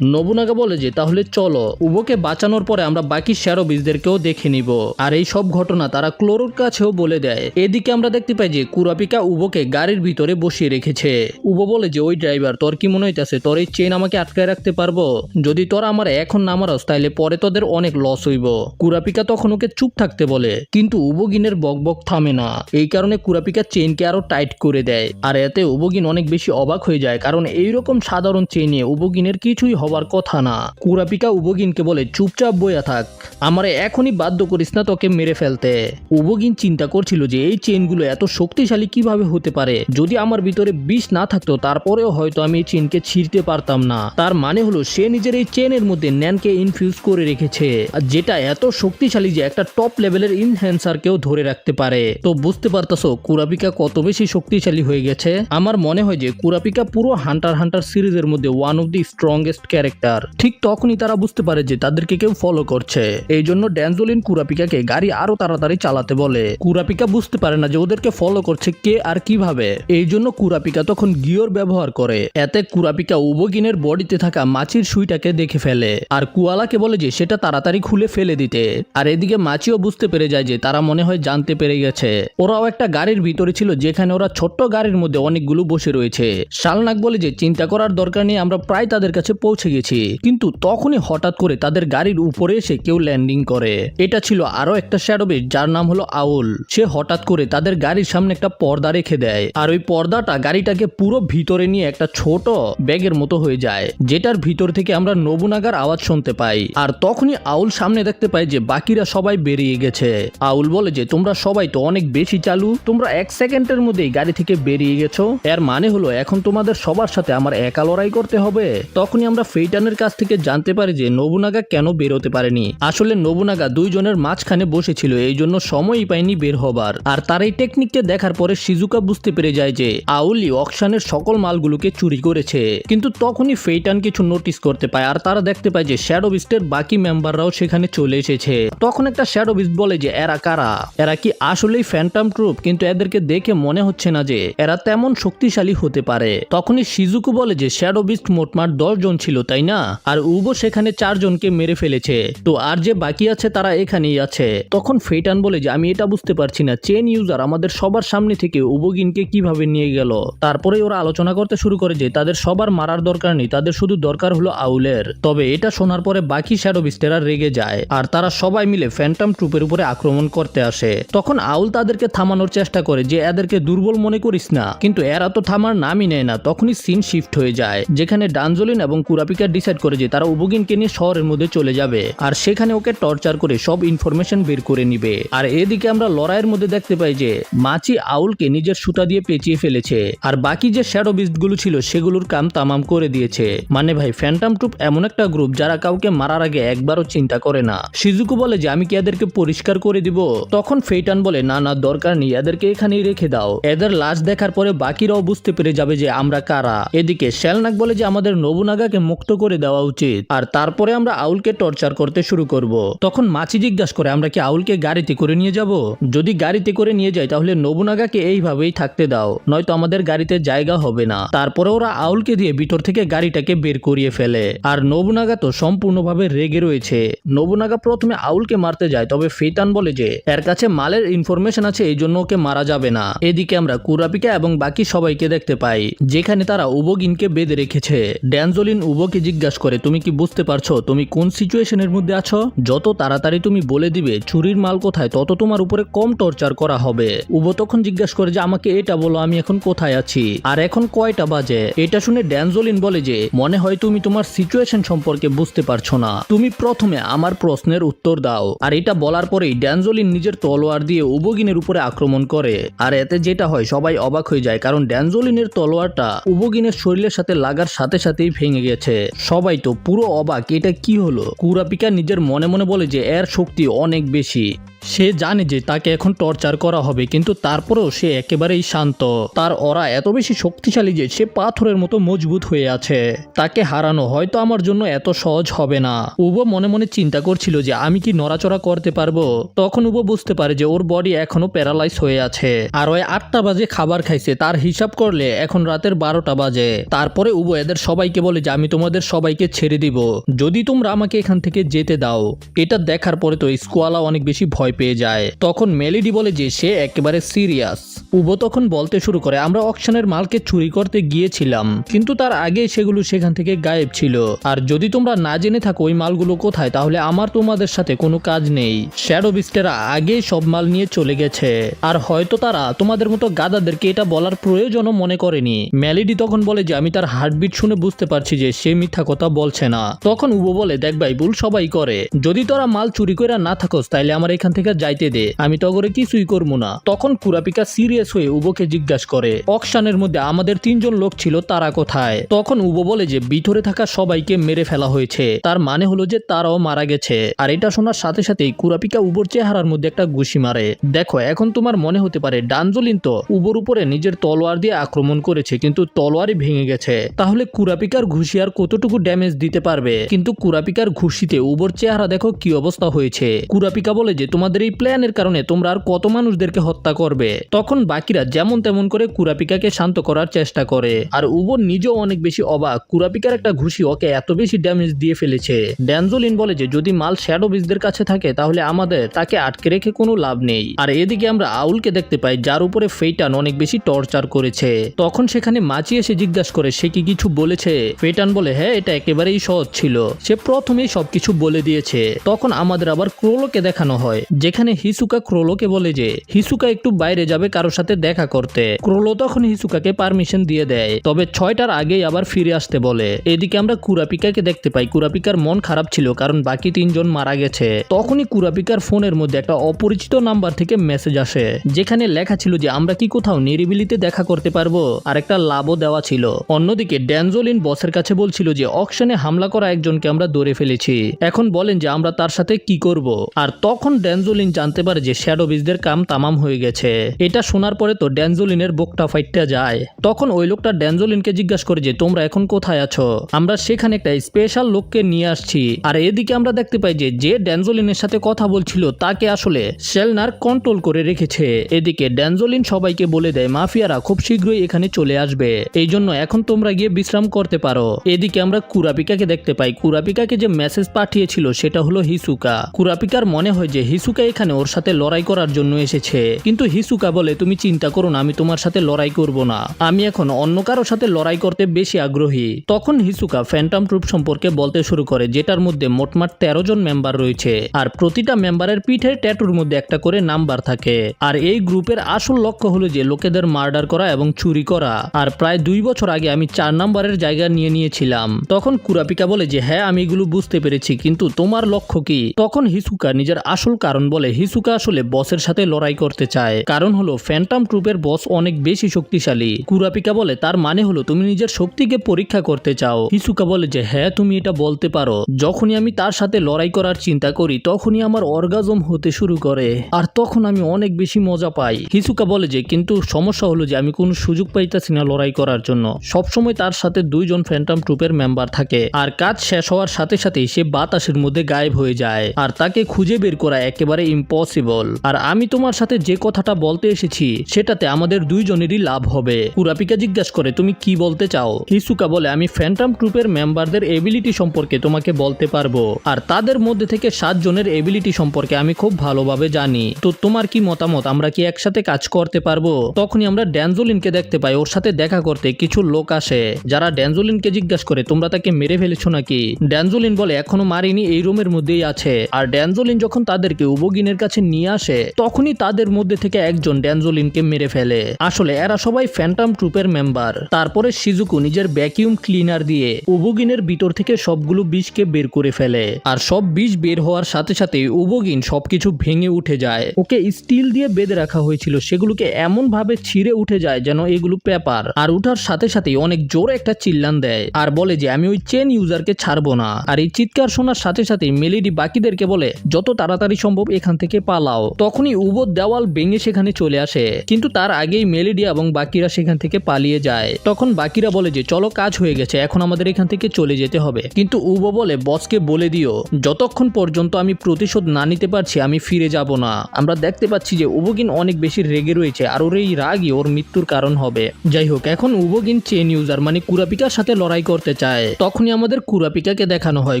নবুনাগা বলে যে তাহলে চলো, উবোকে বাঁচানোর পরে আমরা বাকি শ্যাডো বিচদেরকেও দেখে নিব। আর এই সব ঘটনা তারা ক্লোরোর কাছেও বলে দেয়। এদিকে আমরা দেখতে পাই যে কুরাপিকা উবোকে গাড়ির ভিতরে বসিয়ে রেখেছে। উবো বলে যে ওই ড্রাইভার, তোর কি মনে হইতাছে তোর এই চেন আমাকে আটকায় রাখতে পারবো? যদি তোরা আমার এখন না মারস তাইলে পরে তোদের অনেক লস হইব। কুরাপিকা তখন ওকে চুপ থাকতে বলে, কিন্তু উবোগিনের বকবক থামে না। এই কারণে কুরাপিকা চেনকে আরো টাইট করে দেয়। আর এতে উবোগিন অনেক বেশি অবাক হয়ে যায়, কারণ এইরকম সাধারণ চেনে উবোগিনের কিছুই হবার কথা না। কুরাপিকা উবোগিনকে বলে চুপচাপ বইয়া থাক, আমারে এখনই বাধ্য করিস না তোকে মেরে ফেলতে। উবোগিন চিন্তা করছিল যে এই চেনগুলো এত শক্তিশালী কিভাবে হতে পারে। যদি আমার ভিতরে বিষ না থাকতো তারপরেও হয়তো আমি এই চেনকে ছিঁড়তে পারতাম না। তার মানে হলো সে নিজের এই চেনের মধ্যে ন্যানকে ইনফিউজ করে রেখেছে, যেটা এত শক্তিশালী যে একটা টপ লেভেলের ইনহ্যান্সারকেও ধরে রাখতে পারে। তো বুঝতে পারতাছো কুরাপিকা কত বেশি শক্তিশালী হয়ে গেছে। আমার মনে হয় যে কুরাপিকা পুরো হান্টার হান্টার সিরিজের মধ্যে one of the strongest character. ঠিক তখনই তারা বুঝতে পারে যে তাদেরকে কেউ ফলো করছে। এই জন্য ড্যানজোলিন কুরাপিকাকে গাড়ি আরো তাড়াতাড়ি চালাতে বলে। কুরাপিকা বুঝতে পারে না যে ওদেরকে ফলো করছে কে আর কিভাবে। এই জন্য কুরাপিকা তখন গিওর ব্যবহার করে। এতে কুরাপিকা উবোগিনের বডিতে থাকা মাছির সুইটাকে দেখে ফেলে, আর কুয়ালাকে বলে যে সেটা তাড়াতাড়ি খুলে ফেলে দিতে। আর এদিকে মাছিও বুঝতে পেরে যায় যে তারা মনে হয় জানতে পেরে গেছে। ওরাও একটা গাড়ির ভিতরে ছিল যেখানে ওরা ছোট্ট গাড়ির মধ্যে অনেকগুলো বসে রয়েছে। শালনাগ বলে যে চিন্তা করার দরকার নেই, আমরা প্রায় তাদের কাছে পৌঁছে গেছি। কিন্তু তখনই হঠাৎ করে তাদের গাড়ির উপরে এসে কেউ ল্যান্ডিং করে। এটা ছিল আরো একটা শ্যাডো বিস্ট যার নাম হলো আউল। সে হঠাৎ করে তাদের গাড়ির সামনে একটা পর্দা রেখে দেয়, আর ওই পর্দাটা গাড়িটাকে পুরো ভিতরে নিয়ে একটা ছোট ব্যাগের মতো হয়ে যায়, যেটার ভিতর থেকে আমরা নবুনাগার আওয়াজ শুনতে পাই। আর তখনই আউল সামনে দেখতে পায় যে বাকিরা সবাই বেরিয়ে গেছে। আউল বলে যে তোমরা সবাই তো অনেক বেশি চালু, তোমরা 1 সেকেন্ডের মধ্যেই গাড়ি থেকে বেরিয়ে গেছো। এর মানে হলো এখন তোমাদের সবার সাথে আমার একা লড়াই করতে হবে। তখনই আমরা ফেইটানের কাছ থেকে জানতে পারি যে নবুনাগা কেন বেরোতে পারেনি। আসলে নবুনাগা দুইজনের মাঝখানে বসেছিল, এই জন্য সময়ই পায়নি বের হবার। আর তার এই টেকনিককে দেখার পরে শিজুকা বুঝতে পেরে যায় যে আউলি অকশনের সকল মালগুলোকে চুরি করেছে। কিন্তু তখনই ফেইটান কিছু নোটিস করতে পায়, আর তারা দেখতে পায় যে শ্যাডো বিস্টের বাকি মেম্বাররাও সেখানে চলে এসেছে। তখন একটা শ্যাডো বিস্ট বলে যে এরা কারা, এরা কি আসলেই ফ্যান্টম ট্রুপ? কিন্তু এদেরকে দেখে মনে হচ্ছে না যে এরা তেমন শক্তিশালী হতে পারে। তখনই শিজুকু বলে যে শ্যাডো বিস্ট মোটমাট 10 জন ছিল, তাই না? আর উবো সেখানে 4 জনকে মেরে ফেলেছে, তো আর যে বাকি আছে তারা এখানেই আছে। তখন ফেইটান বলে যে আমি এটা বুঝতে পারছি না, চেন ইউজার আমাদের সবার সামনে থেকে উবোগিনকে কিভাবে নিয়ে গেল। তারপরে ওরা আলোচনা করতে শুরু করে যে তাদের সবার মারার দরকার নেই, তাদের শুধু দরকার হলো আউলের। তবে এটা শোনার পরে বাকি শ্যাডো বিস্টেরা রেগে যায়, আর তারা সবাই মিলে ফ্যান্টম ট্রুপের উপরে আক্রমণ করতে আসে। তখন আউল তাদেরকে থামানোর চেষ্টা করে যে এদেরকে দুর্বল মনে করিস না, কিন্তু এরা তো থামার নামই নেয় না। তখনই সিন শিফট হয়ে যায়, যেখানে ডানজোলিন এবং কুরাপিকা ডিসাইড করে যে তারা উবোগিনকে নিয়ে শহরের মধ্যে চলে যাবে, আর সেখানে ওকে টর্চার করে সব ইনফরমেশন বের করে নিবে। আর এদিকে আমরা লড়াইয়ের মধ্যে দেখতে পাই যে মাচি আউলকে নিজের সুতা দিয়ে পেঁচিয়ে ফেলেছে, আর বাকি যে শ্যাডো বিস্ট গুলো ছিল সেগুলোর কাম তামাম করে দিয়েছে। মানে ভাই, ফ্যান্টম ট্রুপ এমন একটা গ্রুপ যারা কাউকে মারার আগে একবারও চিন্তা করে না। শিজুকু বলে যে আমি কি এদেরকে পরিষ্কার করে দিব? তখন ফেইটান বলে না না, দরকার নেই, এদেরকে এখানেই রেখে দাও। এদের লাশ দেখার পরে বাকিরাও বুঝতে পেরে যাবে যে আমরা কারা। এদিকে শ্যালনাগ বলে যে আমাদের নবুনাগাকে মুক্ত করে দেওয়া উচিত, আর তারপরে আমরা আউলকে টর্চার করতে শুরু করব। তখন মাচি জিজ্ঞাসা করে আমরা কি আউলকে গাড়িতে করে নিয়ে যাব? যদি গাড়িতে করে নিয়ে যাই তাহলে নবুনাগাকে এইভাবেই থাকতে দাও, নয়তো আমাদের গাড়িতে জায়গা হবে না। তারপরে ওরা আউলকে দিয়ে ভিতর থেকে গাড়িটাকে বের করিয়ে ফেলে, আর নবুনাগা তো সম্পূর্ণভাবে রেগে রয়েছে। নবুনাগা প্রথমে আউলকে মারতে যায়, তবে ফেইটান বলে যে এর কাছে মালের ইনফরমেশন আছে, এই জন্য ওকে মারা যাবে না। এদিকে আমরা কুরাপিকা এবং বাকি সবাইকে দেখতে পাই, যেখানে তারা উবোগিনকে বেঁধে রেখেছে। ড্যানজোলিন উবোকে জিজ্ঞাসা করে তুমি কি বুঝতে পারছো তুমি কোন সিচুয়েশনের মধ্যে আছো? যত তাড়াতাড়ি তুমি বলে দিবে চুরির মাল কোথায়, তত তোমার উপরে কম টর্চার করা হবে। উবো তখন জিজ্ঞাসা করে যে আমাকে এটা বলো, আমি এখন কোথায় আছি আর এখন কয়টা বাজে? এটা শুনে ড্যানজোলিন বলে যে মনে হয় তুমি তোমার সিচুয়েশন সম্পর্কে বুঝতে পারছো না, তুমি প্রথমে আমার প্রশ্নের উত্তর দাও। আর এটা বলার পরেই ড্যানজোলিন নিজের তলোয়ার দিয়ে উবোগিনের উপরে আক্রমণ করে, আর এতে যেটা হয় সবাই অবাক হয়ে যায়, কারণ ড্যানজোলিনের তলোয়ারটা উবোগিনের শরীরের সাথে লাগার সাথে সাথেই ভেঙে গেছে। সবাই তো পুরো অবাক, এটা কি হলো? কুরাপিকা নিজের মনে মনে বলে যে এর শক্তি অনেক বেশি, সে জানে যে তাকে এখন টর্চার করা হবে, কিন্তু তারপরেও সে একেবারেই শান্ত। তার অরা এত বেশি শক্তিশালী যে সে পাথরের মতো মজবুত হয়ে আছে। তাকে হারানো হয়তো আমার জন্য এত সহজ হবে না। উবো মনে মনে চিন্তা করছিল যে আমি কি নড়াচড়া করতে পারবো। তখন উবো বুঝতে পারে যে ওর বডি এখনো প্যারালাইজ হয়ে আছে, আর ওই 8টা বাজে খাবার খাইছে, তার হিসাব করলে এখন রাতের 12টা বাজে। তারপরে উবো এদের সবাইকে বলে যে আমি তোমাদের সবাইকে ছেড়ে দিব যদি তোমরা আমাকে এখান থেকে যেতে দাও। এটা দেখার পরে তো স্কোয়ালা অনেক বেশি ভয় পেয়ে যায়। তখন মেলিডি বলে যে সে একেবারে সিরিয়াস। উবো তখন বলতে শুরু করে আমরা অকশনের মালকে চুরি করতে গিয়েছিলাম, কিন্তু তার আগে সেগুলো সেখান থেকে গায়েব ছিল। আর যদি তোমরা না জেনে থাকো ওই মালগুলো কোথায়, তাহলে আমার তোমাদের সাথে কোনো কাজ নেই। শ্যাডো বিস্টেরা আগেই সব মাল নিয়ে চলে গেছে, আর হয়তো তারা তোমাদের মতো গাদাদেরকে এটা বলার প্রয়োজনও মনে করেনি। মেলিডি তখন বলে যে আমি তার হার্টবিট শুনে বুঝতে পারছি যে সে মিথ্যা কথা বলছে না। তখন উবো বলে দেখ ভাই, ভুল সবাই করে, যদি তোরা মাল চুরি করে না থাকোস তাইলে আমার এখান থেকে যাইতে দে, আমি তো করে কিছুই করবো না। তখন কুরাপিকা সিরিয়াস হয়ে উবোকে জিজ্ঞাসা করে অকশনের মধ্যে আমাদের 3 জন লোক ছিল, তারা কোথায়? তখন উবো বলে যে ভিতরে থাকা সবাইকে মেরে ফেলা হয়েছে, তার মানে হলো যে তারাও মারা গেছে। আর এটা শোনার সাথে সাথেই কুরাপিকা উবোর চেহারার মধ্যে একটা ঘুষি মারে। দেখো এখন তোমার মনে হতে পারে ডানজোলিন তো উবোর উপরে নিজের তলোয়ার দিয়ে আক্রমণ করেছে, কিন্তু তলোয়ারই ভেঙে গেছে, তাহলে কুরাপিকার ঘুষি আর কতটুকু ড্যামেজ দিতে পারবে? কিন্তু কুরাপিকার ঘুষিতে উবোর চেহারা দেখো কি অবস্থা হয়েছে। কুরাপিকা বলে যে তোমাদের আমাদের এই প্ল্যানের কারণে তোমরা আর কত মানুষদেরকে হত্যা করবে। তখন বাকিরা যেমন তেমন করে কুরাপিকাকে শান্ত করার চেষ্টা করে, আর উবো নিজেও অনেক বেশি অবাক কুরাপিকার একটা ঘুষি ওকে এত বেশি ড্যামেজ দিয়ে ফেলেছে। ড্যানজোলিন বলে যে যদি মাল শ্যাডো বিচদের কাছে থাকে তাহলে আমাদের তাকে আটকে রেখে কোনো লাভ নেই। আর এদিকে আমরা আউলকে দেখতে পাই যার উপরে ফেইটান অনেক বেশি টর্চার করেছে। তখন সেখানে মাছি এসে জিজ্ঞাসা করে সে কি কিছু বলেছে। ফেইটান বলে হ্যাঁ এটা একেবারেই সহজ ছিল, সে প্রথমেই সবকিছু বলে দিয়েছে। তখন আমাদের আবার ক্রোলোকে দেখানো হয়, যেখানে হিসুকা ক্রোলোকে বলে যে হিসুকা একটু বাইরে যাবে কারোর সাথে দেখা করতে। ক্রোলো তখন হিসুকাকে পারমিশন দিয়ে দেয়, তবে 6টার আগেই আবার ফিরে আসতে বলে। এদিকে আমরা কুরাপিকাকে দেখতে পাই, কুরাপিকার মন খারাপ ছিল কারণ বাকি 3 জন মারা গেছে। তখনই কুরাপিকার ফোনের মধ্যে একটা অপরিচিত নাম্বার থেকে মেসেজ আসে, যেখানে লেখা ছিল যে আমরা কি কোথাও নিরিবিলিতে দেখা করতে পারবো, আর একটা লাভও দেওয়া ছিল। অন্যদিকে ড্যানজোলিন বসের কাছে বলছিল যে অকশনে হামলা করা একজনকে আমরা ধরে ফেলেছি, এখন বলেন যে আমরা তার সাথে কি করব। আর তখন ড্যানজোলিন জানতে পারে যে শ্যাডো বিচদের কাম তামাম হয়ে গেছে। এটা শোনার পরে তো ড্যানজোলিনের বুকটা ফাইটটা যায়। তখন ওই লোকটা ড্যানজোলিনকে জিজ্ঞাসা করে যে তোমরা এখন কোথায় আছো, আমরা সেখানে একটা স্পেশাল লোককে নিয়ে আসছি। আর এদিকে আমরা দেখতে পাই যে যে ড্যানজোলিনের সাথে কথা বলছিল তাকে আসলে শেলনার কন্ট্রোল করে রেখেছে। এদিকে ড্যানজোলিন সবাইকে বলে দেয় মাফিয়ারা খুব শীঘ্রই এখানে চলে আসবে, এই জন্য এখন তোমরা গিয়ে বিশ্রাম করতে পারো। এদিকে আমরা কুরাপিকাকে দেখতে পাই, কুরাপিকাকে যে মেসেজ পাঠিয়েছিল সেটা হলো হিসুকা। কুরাপিকার মনে হয় যে হিসুকা এখানে ওর সাথে লড়াই করার জন্য এসেছে, কিন্তু হিসুকা বলে তুমি চিন্তা করো না, আমি তোমার সাথে লড়াই করব না, আমি এখন অন্য কারোর সাথে লড়াই করতে বেশি আগ্রহী। তখন হিসুকা ফ্যান্টম ট্রুপ সম্পর্কে বলতে শুরু করে, যেটার মধ্যে মোটমাট 13 জন মেম্বার রয়েছে, আর প্রতিটা মেম্বারের পিঠের ট্যাটুর মধ্যে একটা করে নাম্বার থাকে। আর এই গ্রুপের আসল লক্ষ্য হলো যে লোকেদের মার্ডার করা এবং চুরি করা। আর প্রায় 2 বছর আগে আমি 4 নাম্বারের জায়গা নিয়ে নিয়েছিলাম। তখন কুরাপিকা বলে যে হ্যাঁ আমি এগুলো বুঝতে পেরেছি, কিন্তু তোমার লক্ষ্য কি? তখন হিসুকা নিজের আসল কারণ বলে। হিসুকা আসলে বসের সাথে লড়াই করতে চায়, কারণ হলো ফ্যান্টম ট্রুপের বস অনেক বেশি শক্তিশালী। কুরাপিকা বলে তার মানে হলো তুমি নিজের শক্তিকে পরীক্ষা করতে চাও। হিসুকা বলে যে হ্যাঁ তুমি এটা বলতে পারো, যখনই আমি তার সাথে লড়াই করার চিন্তা করি তখনই আমার অর্গাজম হতে শুরু করে, আর তখন আমি অনেক বেশি মজা পাই। হিসুকা বলে যে কিন্তু সমস্যা হলো যে আমি কোনো সুযোগ পাইতাছি না লড়াই করার জন্য, সবসময় তার সাথে 2 জন ফ্যান্টম ট্রুপের মেম্বার থাকে, আর কাজ শেষ হওয়ার সাথে সাথেই সে বাতাসের মধ্যে গায়েব হয়ে যায়, আর তাকে খুঁজে বের করা একেবারে ইম্পসিবল। আর আমি তোমার সাথে যে কথাটা বলতে এসেছি সেটাতে আমাদের 2 জনেরই লাভ হবে। কুরাপিকা জিজ্ঞাসা করে তুমি কি বলতে চাও? হিসুকা বলে আমি ফ্যান্টম ট্রুপের মেম্বারদের এবিলিটি সম্পর্কে তোমাকে বলতে পারবো, আর তাদের মধ্যে থেকে 7 জনের এবিলিটি সম্পর্কে আমি খুব ভালোভাবে জানি, তো তোমার কি মতামত, আমরা কি একসাথে কাজ করতে পারবো? তখনই আমরা ড্যানজোলিনকে দেখতে পাই, ওর সাথে দেখা করতে কিছু লোক আসে, যারা ড্যানজোলিনকে জিজ্ঞাসা করে তোমরা তাকে মেরে ফেলেছো নাকি? ড্যানজোলিন বলে এখনো মারিনি, এই রুমের মধ্যেই আছে। আর ড্যানজোলিন যখন তাদেরকে উবোগিনের কাছে নিয়ে আসে তখনই তাদের মধ্যে থেকে একজন ড্যানজোলিনকে মেরে ফেলে। আসলে এরা সবাই ফ্যান্টম ট্রুপের মেম্বার। তারপরে শিজুকু নিজের ভ্যাকিউম ক্লিনার দিয়ে উবোগিনের ভিতর থেকে সবগুলো বিষকে বের করে ফেলে, আর সব বিষ বের হওয়ার সাথে সাথে উবোগিন সবকিছু ভেঙে উঠে যায়। ওকে স্টিল দিয়ে বেঁধে রাখা হয়েছিল, সেগুলোকে এমন ভাবে ছিঁড়ে উঠে যায় যেন এগুলো পেপার। আর উঠার সাথে সাথেই অনেক জোরে একটা চিল্লান দেয়, আর বলে যে আমি ওই চেন ইউজারকে ছাড়বো না। আর এই চিৎকার শোনার সাথে সাথে মেলেডি বাকিদেরকে বলে যত তাড়াতাড়ি সম্ভব এখান থেকে পালাও। তখনই উবো দেওয়াল ভেঙে সেখানে চলে আসে, কিন্তু তার আগেই মেলেডি এবং বাকিরা সেখান থেকে পালিয়ে যায়। তখন বাকিরা বলে যে চলো কাজ হয়ে গেছে, এখন আমাদের এখান থেকে চলে যেতে হবে। কিন্তু উবো বলে বসকে বলে দিও যতক্ষণ পর্যন্ত আমি প্রতিশোধ না নিতে পারছি আমি ফিরে যাব না। আমরা দেখতে পাচ্ছি যে উবোগিন অনেক বেশি রেগে রয়েছে, আর ওর এই রাগই ওর মৃত্যুর কারণ হবে। যাই হোক, এখন উবোগিন চেন ইউজার মানে কুরাপিকার সাথে লড়াই করতে চায়। তখনই আমাদের কুরাপিকাকে দেখানো হয়,